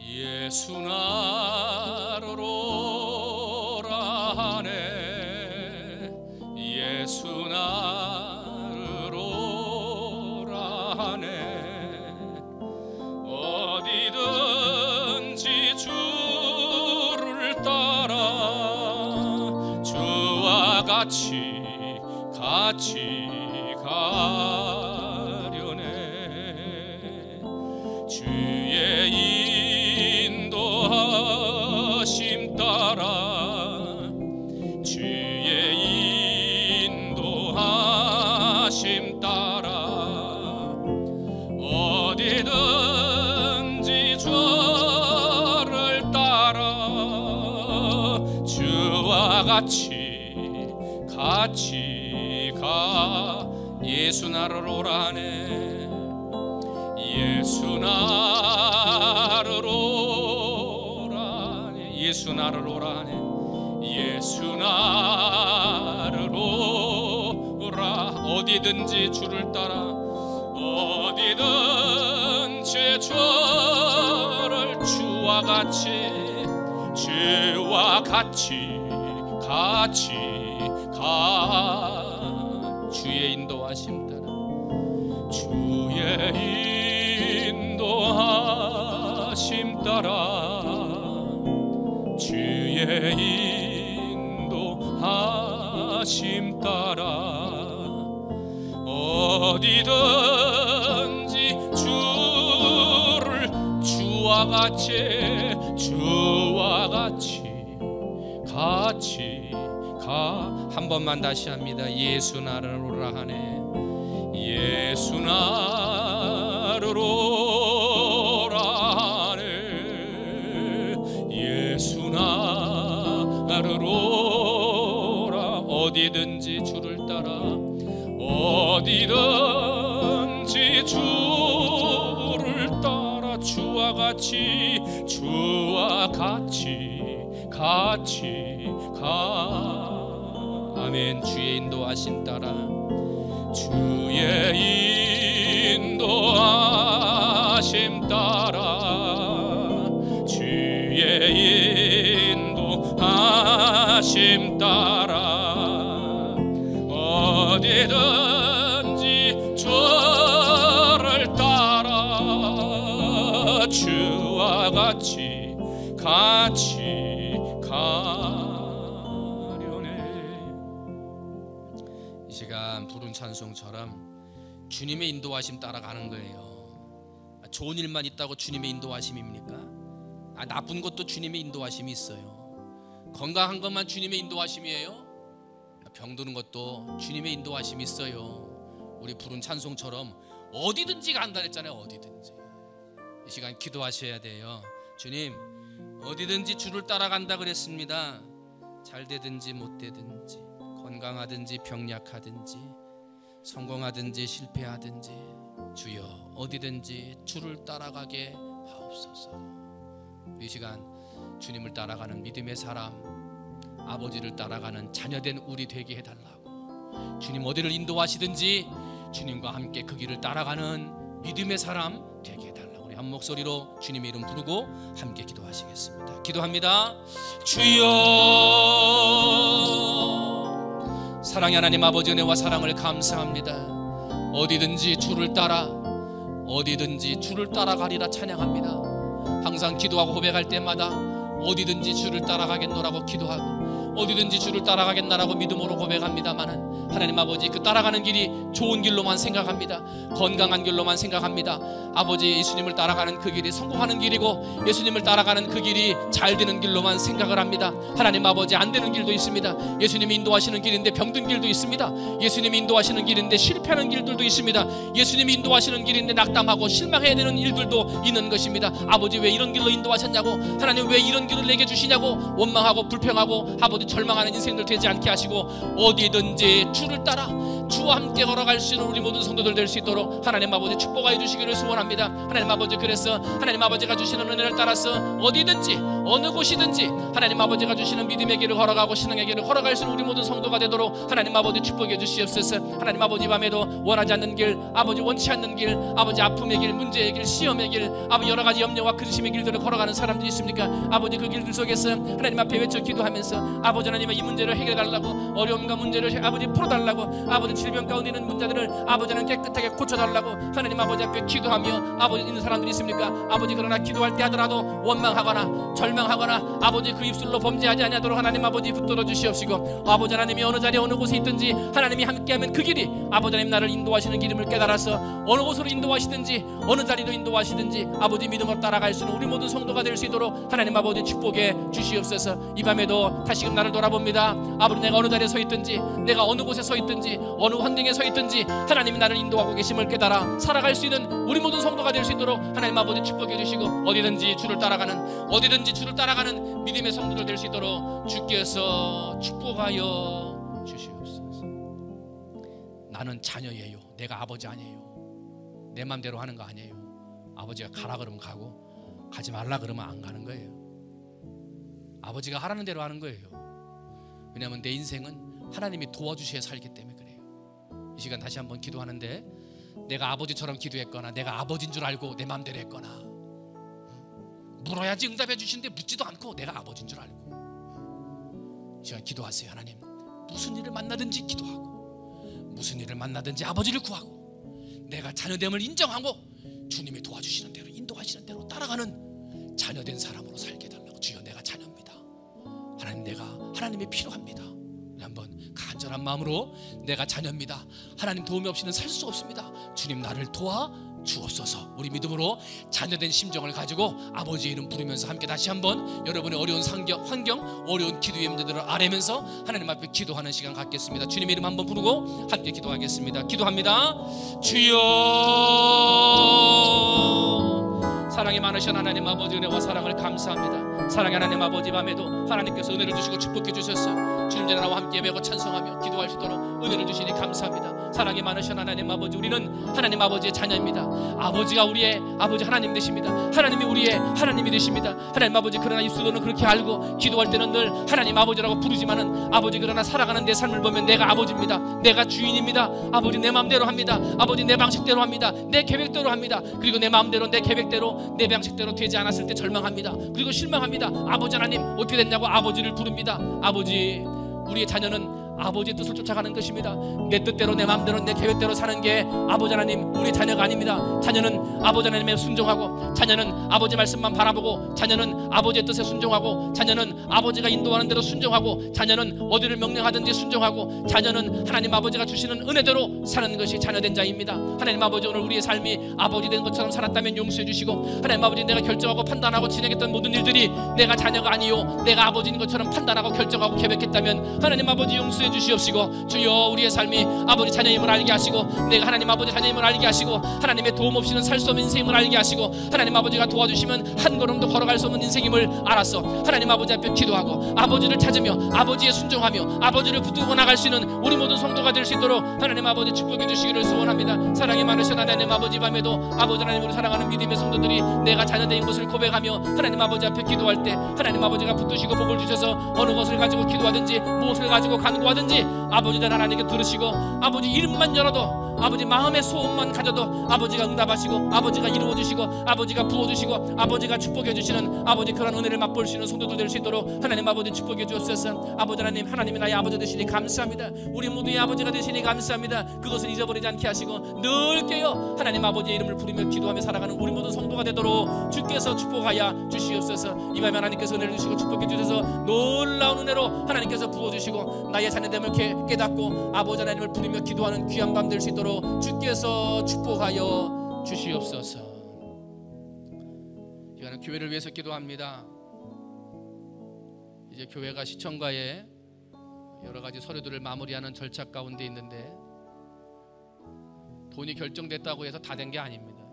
예수 나를 오라 하네, 예수 나를 오라 하네. 어디든지 주를 따라 주와 같이 가려네. 주의 인도하심 따라, 주의 인도하심 따라 어디든지 주를 따라 주와 같이 가. 예수 나를 오라네, 예수 나를 오라네, 예수 나를 오라네, 예수 나를 오라. 어디든지 주를 따라, 어디든지 주를 주와 같이 가. 주의 인도하심 따라, 주의 인도하심 따라 주의 인도하심 따라 어디든지 주를 주와 같이 가. 한 번만 다시 합니다. 예수 나를 오라 하네. 예수 나를 오라 하네. 예수 나를 오라. 어디든지 주를 따라 어디든지 주를 따라 주와 같이 가. 아멘. 주의 인도하심 따라 주의 인도하심 따라 주의 인도하심 따라 어디든지 주를 따라 주와 같이 가려네. 이 시간 부른 찬송처럼 주님의 인도하심 따라가는 거예요. 좋은 일만 있다고 주님의 인도하심입니까? 나쁜 것도 주님의 인도하심이 있어요. 건강한 것만 주님의 인도하심이에요? 병드는 것도 주님의 인도하심이 있어요. 우리 부른 찬송처럼 어디든지 간다 했잖아요. 어디든지. 이 시간 기도하셔야 돼요. 주님, 어디든지 주를 따라간다 그랬습니다. 잘 되든지 못 되든지, 건강하든지 병약하든지, 성공하든지 실패하든지, 주여 어디든지 주를 따라가게 하옵소서. 이 시간 주님을 따라가는 믿음의 사람, 아버지를 따라가는 자녀된 우리 되게 해달라고. 주님 어디를 인도하시든지 주님과 함께 그 길을 따라가는 믿음의 사람 되게 해달라고. 우리 한 목소리로 주님의 이름 부르고 함께 기도하시겠습니다. 기도합니다. 주여, 사랑의 하나님 아버지, 은혜와 사랑을 감사합니다. 어디든지 주를 따라 어디든지 주를 따라가리라 찬양합니다. 항상 기도하고 고백할 때마다 어디든지 주를 따라가겠노라고 기도하고 어디든지 주를 따라가겠나라고 믿음으로 고백합니다마는 하나님 아버지, 그 따라가는 길이 좋은 길로만 생각합니다. 건강한 길로만 생각합니다. 아버지, 예수님을 따라가는 그 길이 성공하는 길이고 예수님을 따라가는 그 길이 잘 되는 길로만 생각을 합니다. 하나님 아버지, 안 되는 길도 있습니다. 예수님이 인도하시는 길인데 병든 길도 있습니다. 예수님이 인도하시는 길인데 실패하는 길들도 있습니다. 예수님이 인도하시는 길인데 낙담하고 실망해야 되는 일들도 있는 것입니다. 아버지, 왜 이런 길로 인도하셨냐고, 하나님 왜 이런 길을 내게 주시냐고 원망하고 불평하고 아버지 절망하는 인생들 되지 않게 하시고 어디든지 주를 따라 주와 함께 걸어갈 수 있는 우리 모든 성도들 될 수 있도록 하나님 아버지 축복하여 주시기를 소원합니다. 하나님 아버지, 그래서 하나님 아버지가 주시는 은혜를 따라서 어디든지 어느 곳이든지 하나님 아버지가 주시는 믿음의 길을 걸어가고 신앙의 길을 걸어갈 수 있는 우리 모든 성도가 되도록 하나님 아버지 축복해 주시옵소서. 하나님 아버지, 밤에도 원하지 않는 길, 아버지 원치 않는 길, 아버지 아픔의 길, 문제의 길, 시험의 길, 아버지 여러 가지 염려와 근심의 길들을 걸어가는 사람들이 있습니까? 아버지, 그 길들 속에서 하나님 앞에 외쳐 기도하면서 아버지 하나님, 이 문제를 해결해 달라고, 어려움과 문제를 아버지 풀어달라고, 아버지 질병 가운데 있는 문제들을 아버지는 깨끗하게 고쳐달라고 하나님 아버지 앞에 기도하며 아버지 있는 사람들이 있습니까? 아버지, 그러나 기도할 때 하더라도 원망하거나 절망하거나 아버지 그 입술로 범죄하지 아니하도록 하나님 아버지 붙들어 주시옵시고, 아버지 하나님이 어느 자리에 어느 곳에 있든지 하나님이 함께하면 그 길이 아버지 하나님 나를 인도하시는 길임을 깨달아서 어느 곳으로 인도하시든지 어느 자리로 인도하시든지 아버지 믿음으로 따라갈 수 있는 우리 모든 성도가 될 수 있도록 하나님 아버지 축복해 주시옵소서. 이 밤에도 다시금 나를 돌아봅니다. 아버지, 내가 어느 자리에 서 있든지 내가 어느 곳에 서 있든지 어느 환경에 서 있든지 하나님이 나를 인도하고 계심을 깨달아 살아갈 수 있는 우리 모든 성도가 될 수 있도록 하나님 아버지 축복해 주시고, 어디든지 주를 따라가는 믿음의 성도들 될 수 있도록 주께서 축복하여 주시옵소서. 나는 자녀예요. 내가 아버지 아니에요. 내 맘대로 하는 거 아니에요. 아버지가 가라 그러면 가고 가지 말라 그러면 안 가는 거예요. 아버지가 하라는 대로 하는 거예요. 왜냐하면 내 인생은 하나님이 도와주셔야 살기 때문에 그래요. 이 시간 다시 한번 기도하는데, 내가 아버지처럼 기도했거나 내가 아버지인 줄 알고 내 마음대로 했거나, 물어야지 응답해 주시는데 묻지도 않고 내가 아버지인 줄 알고, 이 시간 기도하세요. 하나님, 무슨 일을 만나든지 기도하고 무슨 일을 만나든지 아버지를 구하고 내가 자녀됨을 인정하고 주님이 도와주시는 대로, 인도하시는 대로 따라가는 자녀된 사람으로 살게 해달라고. 주여, 내가 자녀입니다. 하나님, 내가 하나님이 필요합니다. 한번 간절한 마음으로 내가 자녀입니다. 하나님 도움이 없이는 살 수 없습니다. 주님, 나를 도와 주옵소서. 우리 믿음으로 자녀된 심정을 가지고 아버지의 이름 부르면서 함께 다시 한번 여러분의 어려운 환경, 어려운 기도의 문제들을 아뢰면서 하나님 앞에 기도하는 시간 갖겠습니다. 주님의 이름 한번 부르고 함께 기도하겠습니다. 기도합니다. 주여, 사랑이 많으신 하나님 아버지, 은혜와 사랑을 감사합니다. 사랑의 하나님 아버지, 밤에도 하나님께서 은혜를 주시고 축복해 주셨어요. 주님 전에 나와 함께 예배하고 찬송하며 기도할 수 있도록 은혜를 주시니 감사합니다. 사랑이 많으신 하나님 아버지, 우리는 하나님 아버지의 자녀입니다. 아버지가 우리의 아버지 하나님 되십니다. 하나님이 우리의 하나님이 되십니다. 하나님 아버지, 그러나 입술로는 그렇게 알고 기도할 때는 늘 하나님 아버지라고 부르지만은 아버지, 그러나 살아가는 내 삶을 보면 내가 아버지입니다. 내가 주인입니다. 아버지, 내 마음대로 합니다. 아버지, 내 방식대로 합니다. 내 계획대로 합니다. 그리고 내 마음대로, 내 계획대로, 내 방식대로 되지 않았을 때 절망합니다. 그리고 실망합니다. 아버지 하나님, 어떻게 됐냐고 아버지를 부릅니다. 아버지, 우리의 자녀는 아버지의 뜻을 쫓아가는 것입니다. 내 뜻대로, 내 마음대로, 내 계획대로 사는 게 아버지 하나님, 우리 자녀가 아닙니다. 자녀는 아버지 하나님에 순종하고, 자녀는 아버지 말씀만 바라보고, 자녀는 아버지의 뜻에 순종하고, 자녀는 아버지가 인도하는 대로 순종하고, 자녀는 어디를 명령하든지 순종하고, 자녀는 하나님 아버지가 주시는 은혜대로 사는 것이 자녀된 자입니다. 하나님 아버지, 오늘 우리의 삶이 아버지 된 것처럼 살았다면 용서해 주시고, 하나님 아버지, 내가 결정하고 판단하고 진행했던 모든 일들이 내가 자녀가 아니요 내가 아버지인 것처럼 판단하고 결정하고 계획했다면 하나님 아버지 용서해 주시옵시고, 주여, 우리의 삶이 아버지 자녀임을 알게 하시고, 내가 하나님 아버지 자녀임을 알게 하시고, 하나님의 도움 없이는 살 수 없는 인생임을 알게 하시고, 하나님 아버지가 도와주시면 한 걸음도 걸어갈 수 없는 인생임을 알았어. 하나님 아버지 앞에 기도하고 아버지를 찾으며 아버지에 순종하며 아버지를 붙들고 나갈 수 있는 우리 모든 성도가 될 수 있도록 하나님 아버지 축복해 주시기를 소원합니다. 사랑이 많으신 하나님 아버지, 밤에도 아버지 하나님으로 사랑하는 믿음의 성도들이 내가 자녀된 것을 고백하며 하나님 아버지 앞에 기도할 때 하나님 아버지가 붙드시고 복을 주셔서 어느 것을 가지고 기도하든지 무엇을 가지고 간구하든지 아버지 하나님께 들으시고, 아버지 이름만 열어도, 아버지 마음의 소원만 가져도 아버지가 응답하시고, 아버지가 이루어주시고, 아버지가 부어주시고, 아버지가 축복해주시는 아버지, 그런 은혜를 맛볼 수 있는 성도들 될 수 있도록 하나님 아버지 축복해 주옵소서. 아버지 하나님, 하나님이 나의 아버지 되시니 감사합니다. 우리 모두의 아버지가 되시니 감사합니다. 그것을 잊어버리지 않게 하시고 늘 깨어 하나님 아버지의 이름을 부르며 기도하며 살아가는 우리 모든 성도가 되도록 주께서 축복하여 주시옵소서. 이 밤에 하나님께서 은혜를 주시고 축복해 주셔서 놀라운 은혜로 하나님께서 부어주시고, 나의 자녀됨을 깨닫고 아버지 하나님을 부르며 기도하는 귀한 밤 될 수 있도록 주께서 축복하여 주시옵소서. 이거는 교회를 위해서 기도합니다. 이제 교회가 시청과의 여러 가지 서류들을 마무리하는 절차 가운데 있는데, 돈이 결정됐다고 해서 다 된 게 아닙니다.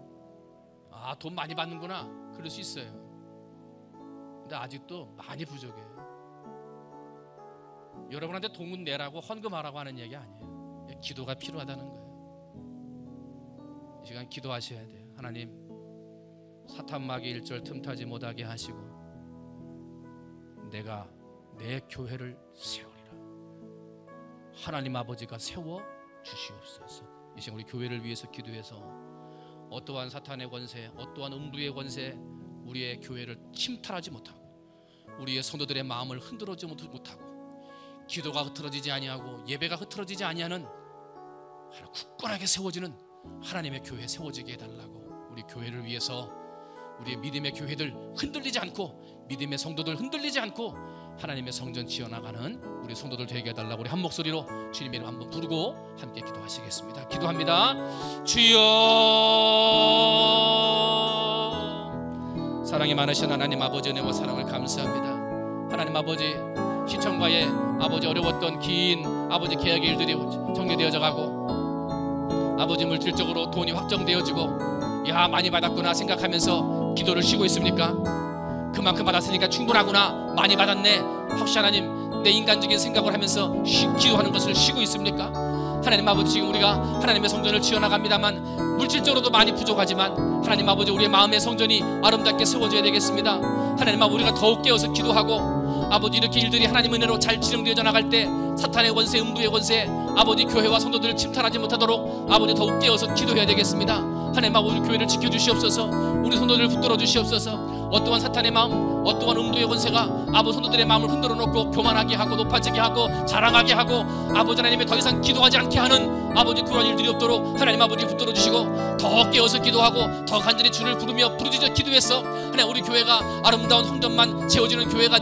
아, 돈 많이 받는구나, 그럴 수 있어요. 근데 아직도 많이 부족해요. 여러분한테 돈 내라고 헌금하라고 하는 얘기 아니에요. 기도가 필요하다는 거예요. 이 시간 기도하셔야 돼요. 하나님, 사탄마귀 일절 틈타지 못하게 하시고 내가 내 교회를 세우리라. 하나님 아버지가 세워 주시옵소서. 이 시간 우리 교회를 위해서 기도해서 어떠한 사탄의 권세, 어떠한 음부의 권세, 우리의 교회를 침탈하지 못하고, 우리의 성도들의 마음을 흔들어지 못하고, 기도가 흐트러지지 아니하고 예배가 흐트러지지 아니하는 굳건하게 세워지는 하나님의 교회 세워지게 해달라고, 우리 교회를 위해서 우리의 믿음의 교회들 흔들리지 않고, 믿음의 성도들 흔들리지 않고 하나님의 성전 지어나가는 우리 성도들 되게 해달라고 우리 한 목소리로 주님의 이름 한번 부르고 함께 기도하시겠습니다. 기도합니다. 주여, 사랑이 많으신 하나님 아버지, 은혜와 사랑을 감사합니다. 하나님 아버지, 시청과의 아버지 어려웠던 긴 아버지 계약의 일들이 정리되어져 가고, 아버지 물질적으로 돈이 확정되어지고, 야, 많이 받았구나 생각하면서 기도를 쉬고 있습니까? 그만큼 받았으니까 충분하구나, 많이 받았네, 혹시 하나님 내 인간적인 생각을 하면서 기도하는 것을 쉬고 있습니까? 하나님 아버지, 지금 우리가 하나님의 성전을 지어나갑니다만 물질적으로도 많이 부족하지만 하나님 아버지, 우리의 마음의 성전이 아름답게 세워져야 되겠습니다. 하나님 아버지, 우리가 더욱 깨어서 기도하고, 아버지 이렇게 일들이 하나님 은혜로 잘 진행되어져 나갈 때 사탄의 권세, 음부의 권세, 아버지 교회와 성도들을 침탈하지 못하도록 아버지 더욱 깨어서 기도해야 되겠습니다. 하나님 아버지, 교회를 지켜주시옵소서. 우리 성도들을 붙들어 주시옵소서. 어떠한 사탄의 마음, 어떠한 음부의 권세가 아버지 성도들의 마음을 흔들어 놓고 교만하게 하고 높아지게 하고 자랑하게 하고 아버지 하나님의 더 이상 기도하지 않게 하는 아버지 그런 일들이 없도록 하나님 아버지 붙들어 주시고 더 깨어서 기도하고 더 간절히 주를 부르며 부르짖어 기도해서 하나님 우리 교회가 아름다운 성전만 세워지는 교회가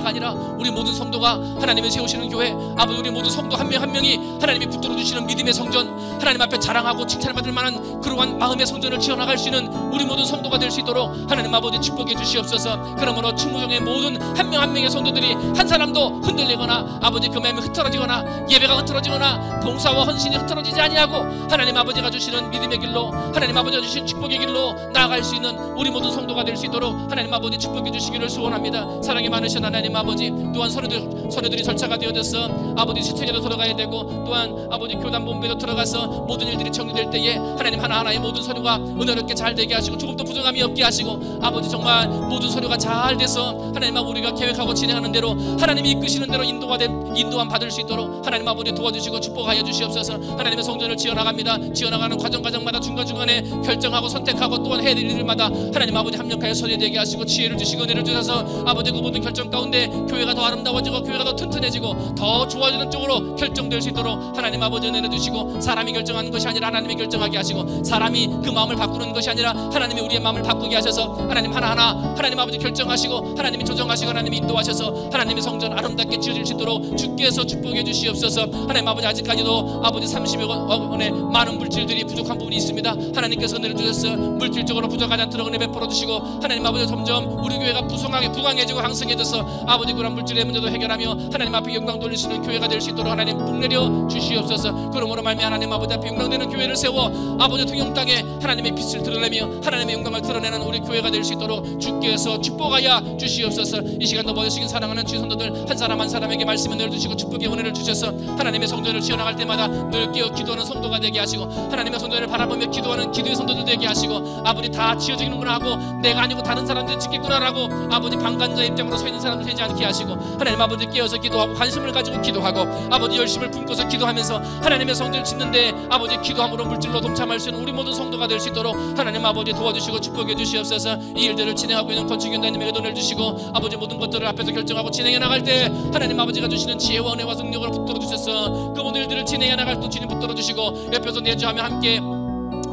아니라 우리 모든 성도가 하나님을 세우시는 교회, 아버지 우리 모든 성도 한 명 한 명이 하나님이 붙들어 주시는 믿음의 성전, 하나님 앞에 자랑하고 칭찬받을 만한 그러한 마음의 성전을 지어나갈 수 있는 우리 모든 성도가 될 수 있도록 하나님 아버지 축복해 주시옵소서. 그러므로 충무정의 모든 한 명 한 명의 성도들이 한 사람도 흔들리거나 아버지 그 마음이 흐트러지거나 예배가 흐트러지거나 봉사와 헌신이 흐트러지지 아니하고 하나님 아버지가 주시는 믿음의 길로 하나님 아버지가 주신 축복의 길로 나아갈 수 있는 우리 모든 성도가 될 수 있도록 하나님 아버지 축복해 주시기를 소원합니다. 사랑이 많으신 하나님 아버지, 또한 서류들이 절차가 되어져서 아버지 시청에도 들어가야 되고 또한 아버지 교단 본부에도 들어가서 모든 일들이 정리될 때에 하나님 하나하나의 모든 서류가 은혜롭게 잘 되게 하시고 조금도 부정함이 없게 하시고 아버지 정말 모든 서류가 잘 돼서 하나님 아버지 우리가 계획하고 진행하는 대로 하나님이 이끄시는 대로 인도함 받을 수 있도록 하나님 아버지 도와주시고 축복하여 주시옵소서. 하나님의 성전을 지어나갑니다. 지어나가는 과정마다 중간중간에 결정하고 선택하고 또한 해야 될 일마다 하나님 아버지 합력하여 선회되게 하시고 지혜를 주시고 은혜를 주셔서 아버지 그 모든 결정 가운데 교회가 더 아름다워지고 교회가 더 튼튼해지고 더 좋아지는 쪽으로 결정될 수 있도록 하나님 아버지 은혜를 주시고 사람이 결정하는 것이 아니라 하나님이 결정하게 하시고 사람이 그 마음을 바꾸는 것이 아니라 하나님이 우리의 마음을 바꾸게 하셔서 하나님 하나하나 하나님 아버지 결정하시고 하나님이 조정하시고 하나님이 인도하셔서 하나님의 성전 아름답게 지어질 수 있도록 주께서 축복해 주시옵소서. 하나님 아버지 아직까지도 아버지 30여 원의 많은 물질들이 부족한 부분이 있습니다. 하나님께서 은혜를 주셔서 물질적으로 부족하지 않도록 은혜 베풀어 주시고 하나님 아버지 점점 우리 교회가 부강해지고 강성해져서 아버지 그런 물질의 문제도 해결하며 하나님 앞에 영광 돌릴 수 있는 교회가 될 수 있도록 하나님 복내려 주시옵소서. 그러므로 말미암아 하나님 아버지 앞에 영광되는 교회를 세워 아버지 통영 땅에 하나님의 빛을 드러내며 하나님의 영광을 드러내는 우리 교회가 될 수 있도록 주께서 축복하여 주시옵소서. 이 시간도 모여주신 사랑하는 주의 성도들 한 사람 한 사람에게 말씀을 내려주시고 축복의 은혜를 주셔서 하나님의 성전을 지어나갈 때마다 늘 깨어 기도하는 성도가 되게 하시고 하나님의 성전을 바라보며 기도하는 기도의 성도들 되게 하시고 아버지 다 지어지는구나 하고 내가 아니고 다른 사람들이 짓겠구나라고 아버지 방관자 입장으로 서 있는 사람들 되지 않게 하시고 하나님 아버지 깨어서 기도하고 관심을 가지고 기도하고 아버지 열심을 품고서 기도하면서 하나님의 성전을 짓는데 아버지 기도함으로 물질로 동참할 수 있는 우리 모든 성도가 될 수 있도록 하나님 아버지 도와주시고 축복해 주시옵소서. 이 일들을 진행하고 있는 건축위원장님에게 돈을 주시고 아버지 모든 것들을 앞에서 결정하고 진행해 나갈 때 하나님 아버지가 주시는 지혜와 은혜와 능력으로 붙들어 주셔서 그 모든 일들을 진행해 나갈 때 주님 붙들어 주시고 옆에서 내주하며 함께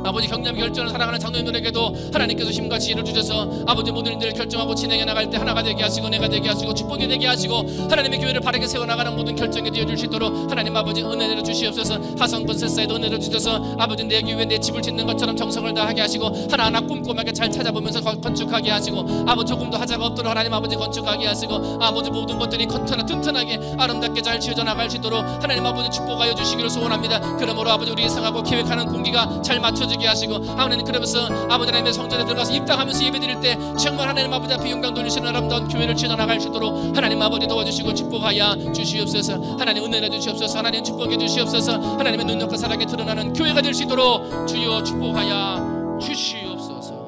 아버지 경남 결정을 사랑하는 장로님들에게도 하나님께서 힘과 지혜를 주셔서 아버지 모든 일들을 결정하고 진행해 나갈 때 하나가 되게 하시고 내가 되게 하시고 축복이 되게 하시고 하나님의 교회를 바르게 세워나가는 모든 결정이 되어줄 수 있도록 하나님 아버지 은혜를 주시옵소서. 하성건설사에도 은혜를 주셔서 아버지 내 교회 내 집을 짓는 것처럼 정성을 다하게 하시고 하나하나 꼼꼼하게 잘 찾아보면서 건축하게 하시고 아버지 조금도 하자가 없도록 하나님 아버지 건축하게 하시고 아버지 모든 것들이 튼튼하게 아름답게 잘 지어져 나갈 수 있도록 하나님 아버지 축복하여 주시기를 소원합니다. 그러므로 아버지 우리 예상하고 계획하는 공기가 잘 맞춰 주게 하시고 하나님 그러면서 아버지 하나님의 성전에 들어가서 입당하면서 예배드릴 때 정말 하나님 아버지 앞에 영광 돌리시는 아름다운 교회를 지어나갈 수 있도록 하나님 아버지 도와주시고 축복하여 주시옵소서. 하나님 은혜해 주시옵소서. 하나님 축복해 주시옵소서. 하나님의 능력과 사랑에 드러나는 교회가 될 수 있도록 주여 축복하여 주시옵소서.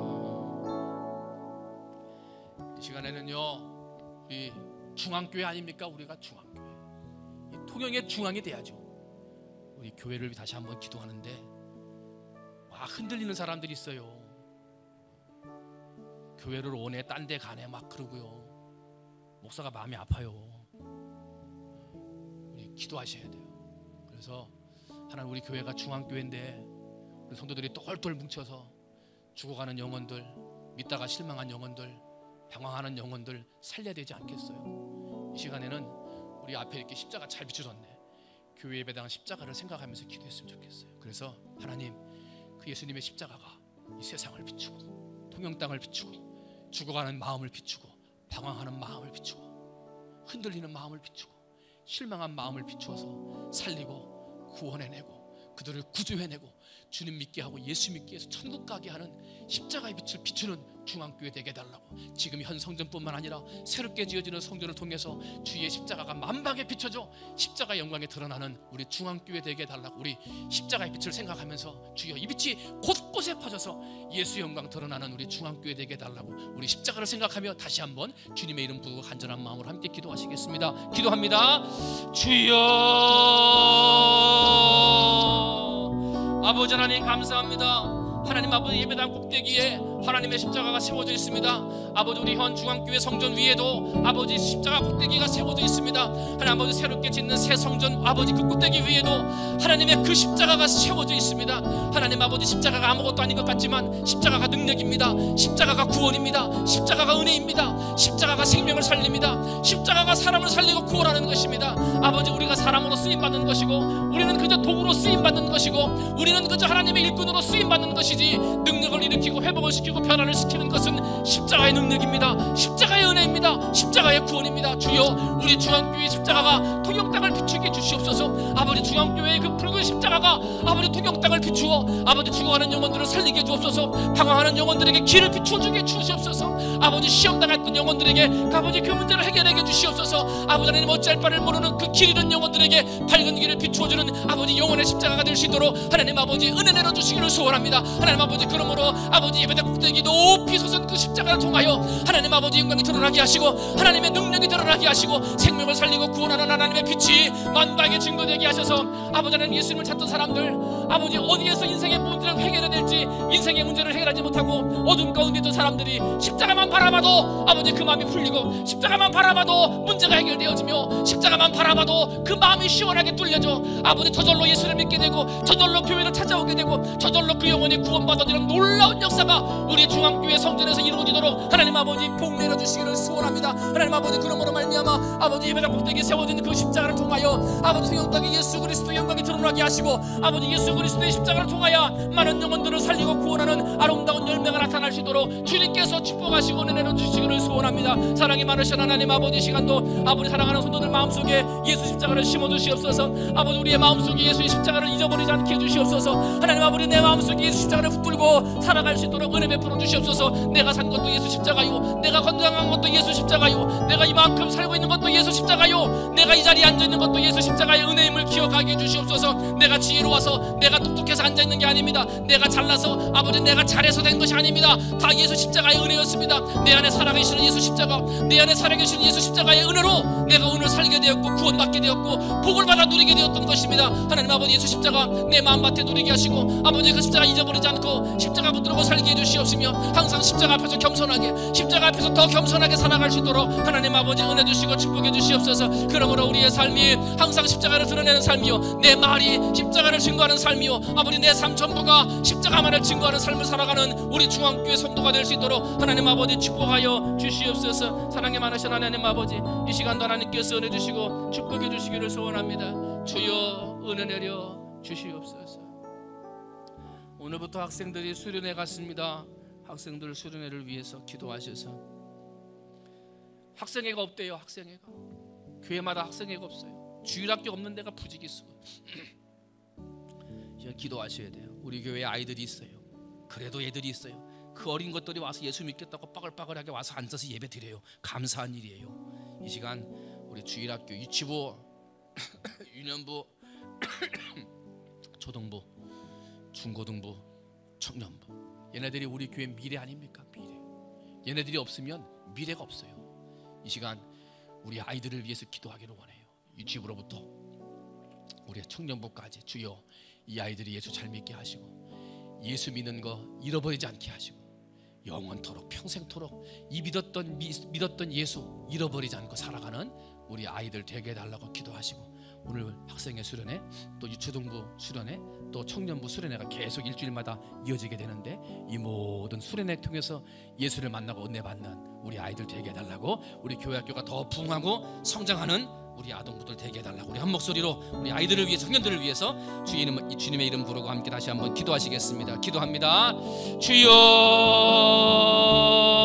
이 시간에는요 우리 중앙교회 아닙니까? 우리가 중앙교회 이 통영의 중앙이 돼야죠. 우리 교회를 다시 한번 기도하는데 흔들리는 사람들이 있어요. 교회를 오네 딴 데 가네 막 그러고요. 목사가 마음이 아파요. 우리 기도하셔야 돼요. 그래서 하나님 우리 교회가 중앙교회인데 우리 성도들이 똘똘 뭉쳐서 죽어가는 영혼들, 믿다가 실망한 영혼들, 방황하는 영혼들 살려야 되지 않겠어요? 이 시간에는 우리 앞에 이렇게 십자가 잘 비춰졌네. 교회 예배당 십자가를 생각하면서 기도했으면 좋겠어요. 그래서 하나님 그 예수님의 십자가가 이 세상을 비추고 통영 땅을 비추고 죽어가는 마음을 비추고 방황하는 마음을 비추고 흔들리는 마음을 비추고 실망한 마음을 비추어서 살리고 구원해내고 그들을 구조해내고 주님 믿게 하고 예수 믿게 해서 천국 가게 하는 십자가의 빛을 비추는 중앙교회 되게 해달라고. 지금 현 성전뿐만 아니라 새롭게 지어지는 성전을 통해서 주의 십자가가 만방에 비춰져 십자가의 영광에 드러나는 우리 중앙교회 되게 해달라고. 우리 십자가의 빛을 생각하면서 주여 이 빛이 곳곳에 퍼져서 예수 영광 드러나는 우리 중앙교회 되게 해달라고. 우리 십자가를 생각하며 다시 한번 주님의 이름 부르고 간절한 마음으로 함께 기도하시겠습니다. 기도합니다. 주여 아버지 하나님 감사합니다. 하나님 아버지 예배당 꼭대기에 하나님의 십자가가 세워져 있습니다. 아버지 우리 현 중앙교회 성전 위에도 아버지 십자가 꼭대기가 세워져 있습니다. 하나님 아버지 새롭게 짓는 새 성전 아버지 그 꼭대기 위에도 하나님의 그 십자가가 세워져 있습니다. 하나님 아버지 십자가가 아무것도 아닌 것 같지만 십자가가 능력입니다. 십자가가 구원입니다. 십자가가 은혜입니다. 십자가가 생명을 살립니다. 십자가가 사람을 살리고 구원하는 것입니다. 아버지 우리가 사람으로 쓰임받는 것이고 우리는 그저 도구로 쓰임받는 것이고 우리는 그저 하나님의 일꾼으로 쓰임받는 것이지 능력을 일으키고 회복을 시키고 변화를 시키는 것은 십자가의 능력입니다. 십자가의 은혜입니다. 십자가의 구원입니다. 주여 우리 중앙교회 십자가가 통영 땅을 비추게 해주시옵소서. 아버지 중앙교회의 그 붉은 십자가가 아버지 통영 땅을 비추어 아버지 죽어가는 영혼들을 살리게 해주옵소서. 방황하는 영혼들에게 길을 비추어주게 해주시옵소서. 아버지 시험당했던 영혼들에게 아버지 그 문제를 해결하게 해주시옵소서. 아버지 하나님 어찌할 바를 모르는 그 길 잃은 영혼들에게 밝은 길을 비추어주는 아버지 영혼의 십자가가 될 수 있도록 하나님 아버지 은혜 내려주시기를 소원합니다. 하나님 아버지 그러므로 아버지 예배당 꼭대기 높이 솟은 그 십자가를 통하여 하나님 아버지 영광이 드러나게 하시고 하나님의 능력이 드러나게 하시고 생명을 살리고 구원하는 하나님의 빛이 만방에 증거되게 하셔서 아버지 하나님 예수님을 찾던 사람들 아버지 어디에서 인생의 문제를 해결해야 될지 인생의 문제를 해결하지 못하고 어둠 가운데 있던 사람들이 십자가만 바라봐도 아버지 그 마음이 풀리고 십자가만 바라봐도 문제가 해결되어지며 십자가만 바라봐도 그 마음이 시원하게 뚫려져 아버지 저절로 예수를 믿게 되고 저절로 교회를 찾아오게 되고 저절로 그 영혼이 구원받아들이는 놀라운 역사가 우리 중앙교회 성전에서 이루어지도록 하나님 아버지 복 내려주시기를 소원합니다. 하나님 아버지 그러므로 말미암아 아버지 예배당 꼭대기에 세워진 그 십자가를 통하여 아버지 통영 땅에 예수 그리스도의 영광이 드러나게 하시고 아버지 예수 그리스도의 십자가를 통하여 많은 영혼들을 살리고 구원하는 아름다운 열매가 나타날 수 있도록 주님께서 축복하시고 은혜를 주시기를 소원합니다. 사랑이 많으신 하나님 아버지 시간도 아버지 사랑하는 성도들 마음속에 예수 십자가를 심어주시옵소서. 아버지 우리의 마음속에 예수의 십자가를 잊어버리지 않게 해주시옵소서. 하나님 아버지 내 마음속에 예수 십자가를 붙들고 살아갈 수 있도록 은혜 베풀어 주시옵소서. 내가 산 것도 예수 십자가요 내가 건강한 것도 예수 십자가요 내가 이만큼 살고 있는 것도 예수 십자가요 내가 이 자리에 앉아있는 것도 예수 십자가의 은혜임을 기억하게 해주시옵소서. 내가 지혜로워서 내가 똑똑해서 앉아있는 게 아닙니다. 내가 잘나서 아버지 내가 잘해서 된 것이 아닙니다. 다 예수 십자가의 은혜였습니다. 내 안에 살아계시는 예수 십자가 내 안에 살아계시는 예수 십자가의 은혜로 내가 오늘 살게 되었고 구원받게 되었고 복을 받아 누리게 되었던 것입니다. 하나님 아버지 예수 십자가 내 마음밭에 누리게 하시고 아버지 그 십자가 잊어버리지 않고 십자가 붙들고 살게 해주시옵시며 항상 십자가 앞에서 겸손하게 십자가 앞에서 더 겸손하게 살아갈 수 있도록 하나님 아버지 은혜 주시고 축복해 주시옵소서. 그러므로 우리의 삶이 항상 십자가를 드러내는 삶이요 내 말이 십자가를 증거하는 삶이요 아버지 내 삶 전부가 십자가만을 증거하는 삶을 살아가는 우리 중앙교회 성도가 될 수 있도록 하나님 아버지 축복하여 주시옵소서. 사랑에 많으신 하나님 아버지 이 시간도 하나님께서 은혜 주시고 축복해 주시기를 소원합니다. 주여 은혜 내려 주시옵소서. 오늘부터 학생들이 수련회 갔습니다. 학생들 수련회를 위해서 기도하셔서 학생회가 없대요. 학생회가 교회마다 학생회가 없어요. 주일학교 없는 데가 부지기수. 기도하셔야 돼요. 우리 교회에 아이들이 있어요. 그래도 애들이 있어요. 그 어린 것들이 와서 예수 믿겠다고 빠글빠글하게 와서 앉아서 예배 드려요. 감사한 일이에요. 이 시간 우리 주일학교 유치부, 유년부, 초등부, 중고등부, 청년부 얘네들이 우리 교회 미래 아닙니까? 미래. 얘네들이 없으면 미래가 없어요. 이 시간 우리 아이들을 위해서 기도하기를 원해요. 유치부로부터 우리 청년부까지 주여 이 아이들이 예수 잘 믿게 하시고 예수 믿는 거 잃어버리지 않게 하시고 영원토록 평생토록 이 믿었던 예수 잃어버리지 않고 살아가는 우리 아이들 되게 해달라고 기도하시고 오늘 학생회 수련회 또 유초등부 수련회 또 청년부 수련회가 계속 일주일마다 이어지게 되는데 이 모든 수련회 통해서 예수를 만나고 은혜 받는 우리 아이들 되게 해달라고 우리 교회학교가 더 부흥하고 성장하는 우리 아동부들 되게 해달라고 우리 한 목소리로 우리 아이들을 위해서 청년들을 위해서 주님의 이름 부르고 함께 다시 한번 기도하시겠습니다. 기도합니다.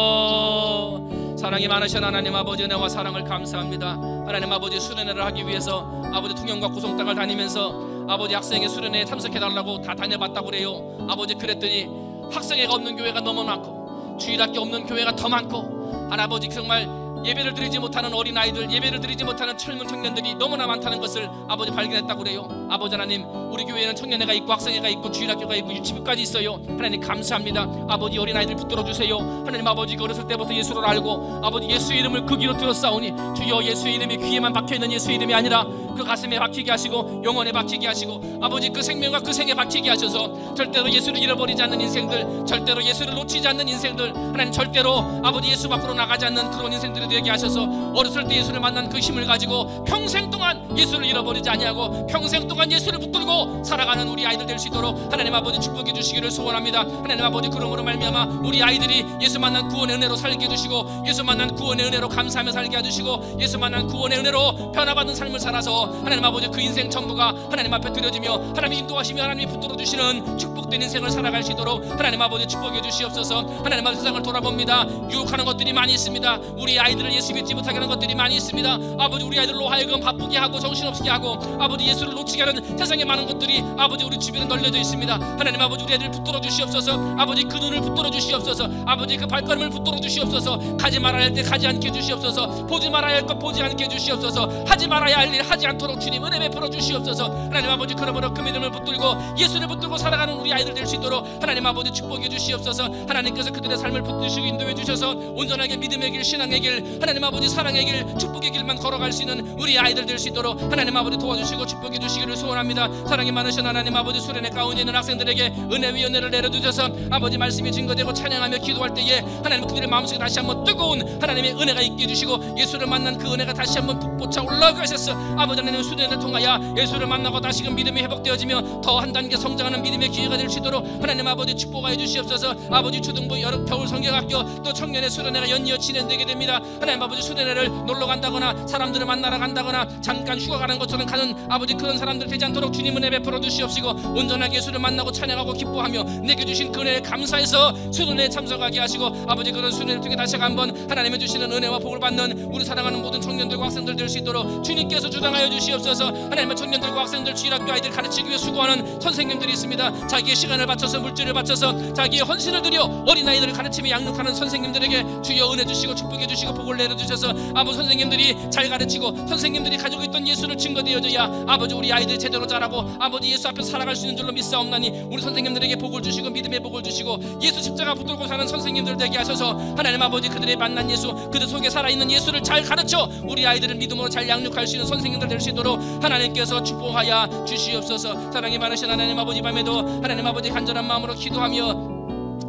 주여 사랑이 많으신 하나님 아버지 은혜와 사랑을 감사합니다. 하나님 아버지 수련회를 하기 위해서 아버지 통영과 고성 땅을 다니면서 아버지 학생회 수련회에 참석해달라고 다 다녀봤다고 그래요. 아버지 그랬더니 학생회가 없는 교회가 너무 많고 주일학교 없는 교회가 더 많고 아버지 정말 예배를 드리지 못하는 어린아이들 예배를 드리지 못하는 젊은 청년들이 너무나 많다는 것을 아버지 발견했다고 그래요. 아버지 하나님 우리 교회에는 청년회가 있고 학생회가 있고 주일학교가 있고 유치부까지 있어요. 하나님 감사합니다. 아버지 어린아이들 붙들어 주세요. 하나님 아버지 어렸을 때부터 예수를 알고 아버지 예수의 이름을 그 귀로 들었사오니 주여 예수의 이름이 귀에만 박혀있는 예수의 이름이 아니라 그 가슴에 박히게 하시고 영혼에 박히게 하시고 아버지 그 생명과 그 생에 박히게 하셔서 절대로 예수를 잃어버리지 않는 인생들, 절대로 예수를 놓치지 않는 인생들, 하나님 절대로 아버지 예수 밖으로 나가지 않는 그런 인생들이 되게 하셔서 어렸을 때 예수를 만난 그 힘을 가지고 평생 동안 예수를 잃어버리지 아니하고 평생 동안 예수를 붙들고 살아가는 우리 아이들 될 수 있도록 하나님 아버지 축복해 주시기를 소원합니다. 하나님 아버지 그러므로 말미암아 우리 아이들이 예수 만난 구원의 은혜로 살게 해주시고 예수 만난 구원의 은혜로 감사하며 살게 해주시고 예수 만난 구원의 은혜로 변화받는 삶을 살아서 하나님 아버지 그 인생 전부가 하나님 앞에 드려지며 하나님 인도하시며 하나님이 붙들어 주시는 축복된 인생을 살아갈 수 있도록 하나님 아버지 축복해 주시옵소서. 하나님 아버지 세상을 돌아봅니다. 유혹하는 것들이 많이 있습니다. 우리 아이들을 예수 믿지 못하게 하는 것들이 많이 있습니다. 아버지 우리 아이들로 하여금 바쁘게 하고 정신없게 하고 아버지 예수를 놓치게 하는 세상에 많은 것들이 아버지 우리 주변에 널려져 있습니다. 하나님 아버지 우리 애들을 붙들어 주시옵소서. 아버지 그 눈을 붙들어 주시옵소서. 아버지 그 발걸음을 붙들어 주시옵소서. 가지 말아야 할 때 가지 않게 해주시옵소서. 보지 말아야 할 것 보지 않게 해주시옵소서. 하지 말아야 할 일 하지 않도록 주님 은혜 베풀어 주시옵소서. 하나님 아버지 그러므로 그 믿음을 붙들고 예수를 붙들고 살아가는 우리 아이들 될 수 있도록 하나님 아버지 축복해 주시옵소서. 하나님께서 그들의 삶을 붙드시고 인도해 주셔서 온전하게 믿음의 길, 신앙의 길, 하나님 아버지 사랑의 길, 축복의 길만 걸어갈 수 있는 우리 아이들 될 수 있도록 하나님 아버지 도와주시고 축복해 주시기를 소원합니다. 사랑이 많으신 하나님 아버지 수련회 가운데 있는 학생들에게 은혜 위 은혜를 내려주셔서 아버지 말씀이 증거되고 찬양하며 기도할 때에 하나님 그들의 마음속에 다시 한번 뜨거운 하나님의 은혜가 있게 해주시고 예수를 만난 그 은혜가 다시 한번 북돋아 올라오게 하셨어. 아버지 하나님 수련회를 통하여 예수를 만나고 다시금 믿음이 회복되어지며 더 한 단계 성장하는 믿음의 기회가 될 수 있도록 하나님 아버지 축복하여 주시옵소서. 아버지 초등부 여름 겨울 성경학교 또 청년의 수련회가 연이어 진행되게 됩니다. 하나님 아버지 수련회를 놀러 간다거나 사람들을 만나러 간다거나 잠깐 휴가 가는 것처럼 가는 아버지 그런 사람들 되지 않도록 주님 은혜 베풀어 주시옵시고 온전하게 예수를 만나고 찬양하고 기뻐하며 내게 주신 그 은혜에 감사해서 수련회에 참석하게 하시고 아버지 그런 수련회를 통해 다시 한번 하나님의 주시는 은혜와 복을 받는 우리 사랑하는 모든 청년들과 학생들 될 수 있도록 주님께서 주장하여 주시옵소서. 하나님의 청년들과 학생들 주일학교 아이들 가르치기 위해 수고하는 선생님들이 있습니다. 자기의 시간을 바쳐서 물질을 바쳐서 자기의 헌신을 들여 어린아이들을 가르치며 양육하는 선생님들에게 주여 은혜 주시고 축복해 주시고 복을 내려주셔서 아버지 선생님들이 잘 가르치고 선생님들이 가지고 있던 예수를 증거되어져야 아버지 우리 아이들이 제대로 자라고 아버지 예수 앞에 살아갈 수 있는 줄로 믿사옵나니 우리 선생님들에게 복을 주시고 믿음의 복을 주시고 예수 십자가 붙들고 사는 선생님들 되게 하셔서 하나님 아버지 그들의 만난 예수 그들 속에 살아있는 예수를 잘 가르쳐 우리 아이들을 믿음으로 잘 양육할 수 있는 선생님들 될 수 있도록 하나님께서 축복하여 주시옵소서. 사랑이 많으신 하나님 아버지 밤에도 하나님 아버지 간절한 마음으로 기도하며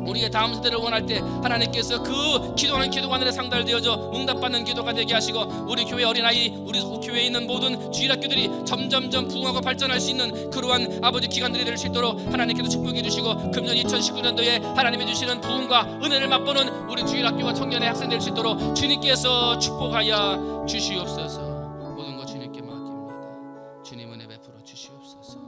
우리의 다음 세대를 원할 때 하나님께서 그 기도하는 기도가 하늘에 상달되어져 응답받는 기도가 되게 하시고 우리 교회 어린아이 우리 교회에 있는 모든 주일학교들이 점점점 부흥하고 발전할 수 있는 그러한 아버지 기관들이 될 수 있도록 하나님께서 축복해 주시고 금년 2019년도에 하나님이 주시는 부흥과 은혜를 맛보는 우리 주일학교와 청년의 학생 될 수 있도록 주님께서 축복하여 주시옵소서. 모든 것 주님께 맡깁니다. 주님 은혜 베풀어 주시옵소서.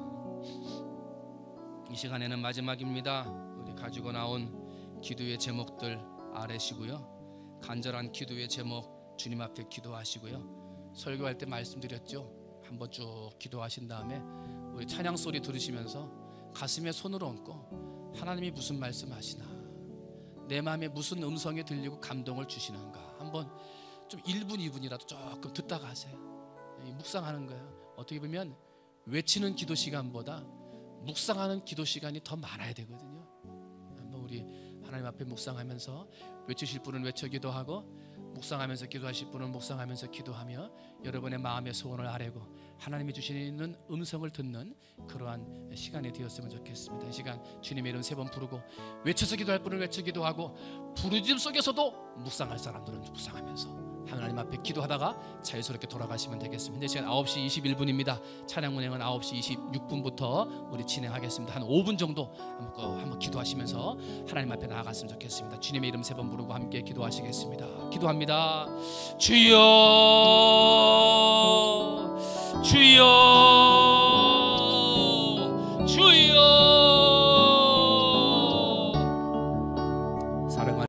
이 시간에는 마지막입니다. 우리 가지고 나온 기도의 제목들 아래시고요. 간절한 기도의 제목 주님 앞에 기도하시고요. 설교할 때 말씀드렸죠. 한번 쭉 기도하신 다음에 우리 찬양 소리 들으시면서 가슴에 손을 얹고 하나님이 무슨 말씀하시나 내 마음에 무슨 음성이 들리고 감동을 주시는가 한번 좀 1분 2분이라도 조금 듣다가 하세요. 묵상하는 거예요. 어떻게 보면 외치는 기도 시간보다 묵상하는 기도 시간이 더 많아야 되거든요. 한번 우리 하나님 앞에 묵상하면서 외치실 분은 외쳐 기도하고 묵상하면서 기도하실 분은 묵상하면서 기도하며 여러분의 마음의 소원을 아뢰고 하나님이 주시는 음성을 듣는 그러한 시간이 되었으면 좋겠습니다. 이 시간 주님의 이름 3번 부르고 외쳐서 기도할 분은 외쳐 기도하고 부르짖음 속에서도 묵상할 사람들은 묵상하면서 하나님 앞에 기도하다가 자유스럽게 돌아가시면 되겠습니다. 이제 시간 9시 21분입니다. 찬양 운행은 9시 26분부터 우리 진행하겠습니다. 한 5분 정도 한번 기도하시면서 하나님 앞에 나아갔으면 좋겠습니다. 주님의 이름 3번 부르고 함께 기도하시겠습니다. 기도합니다. 주여 주여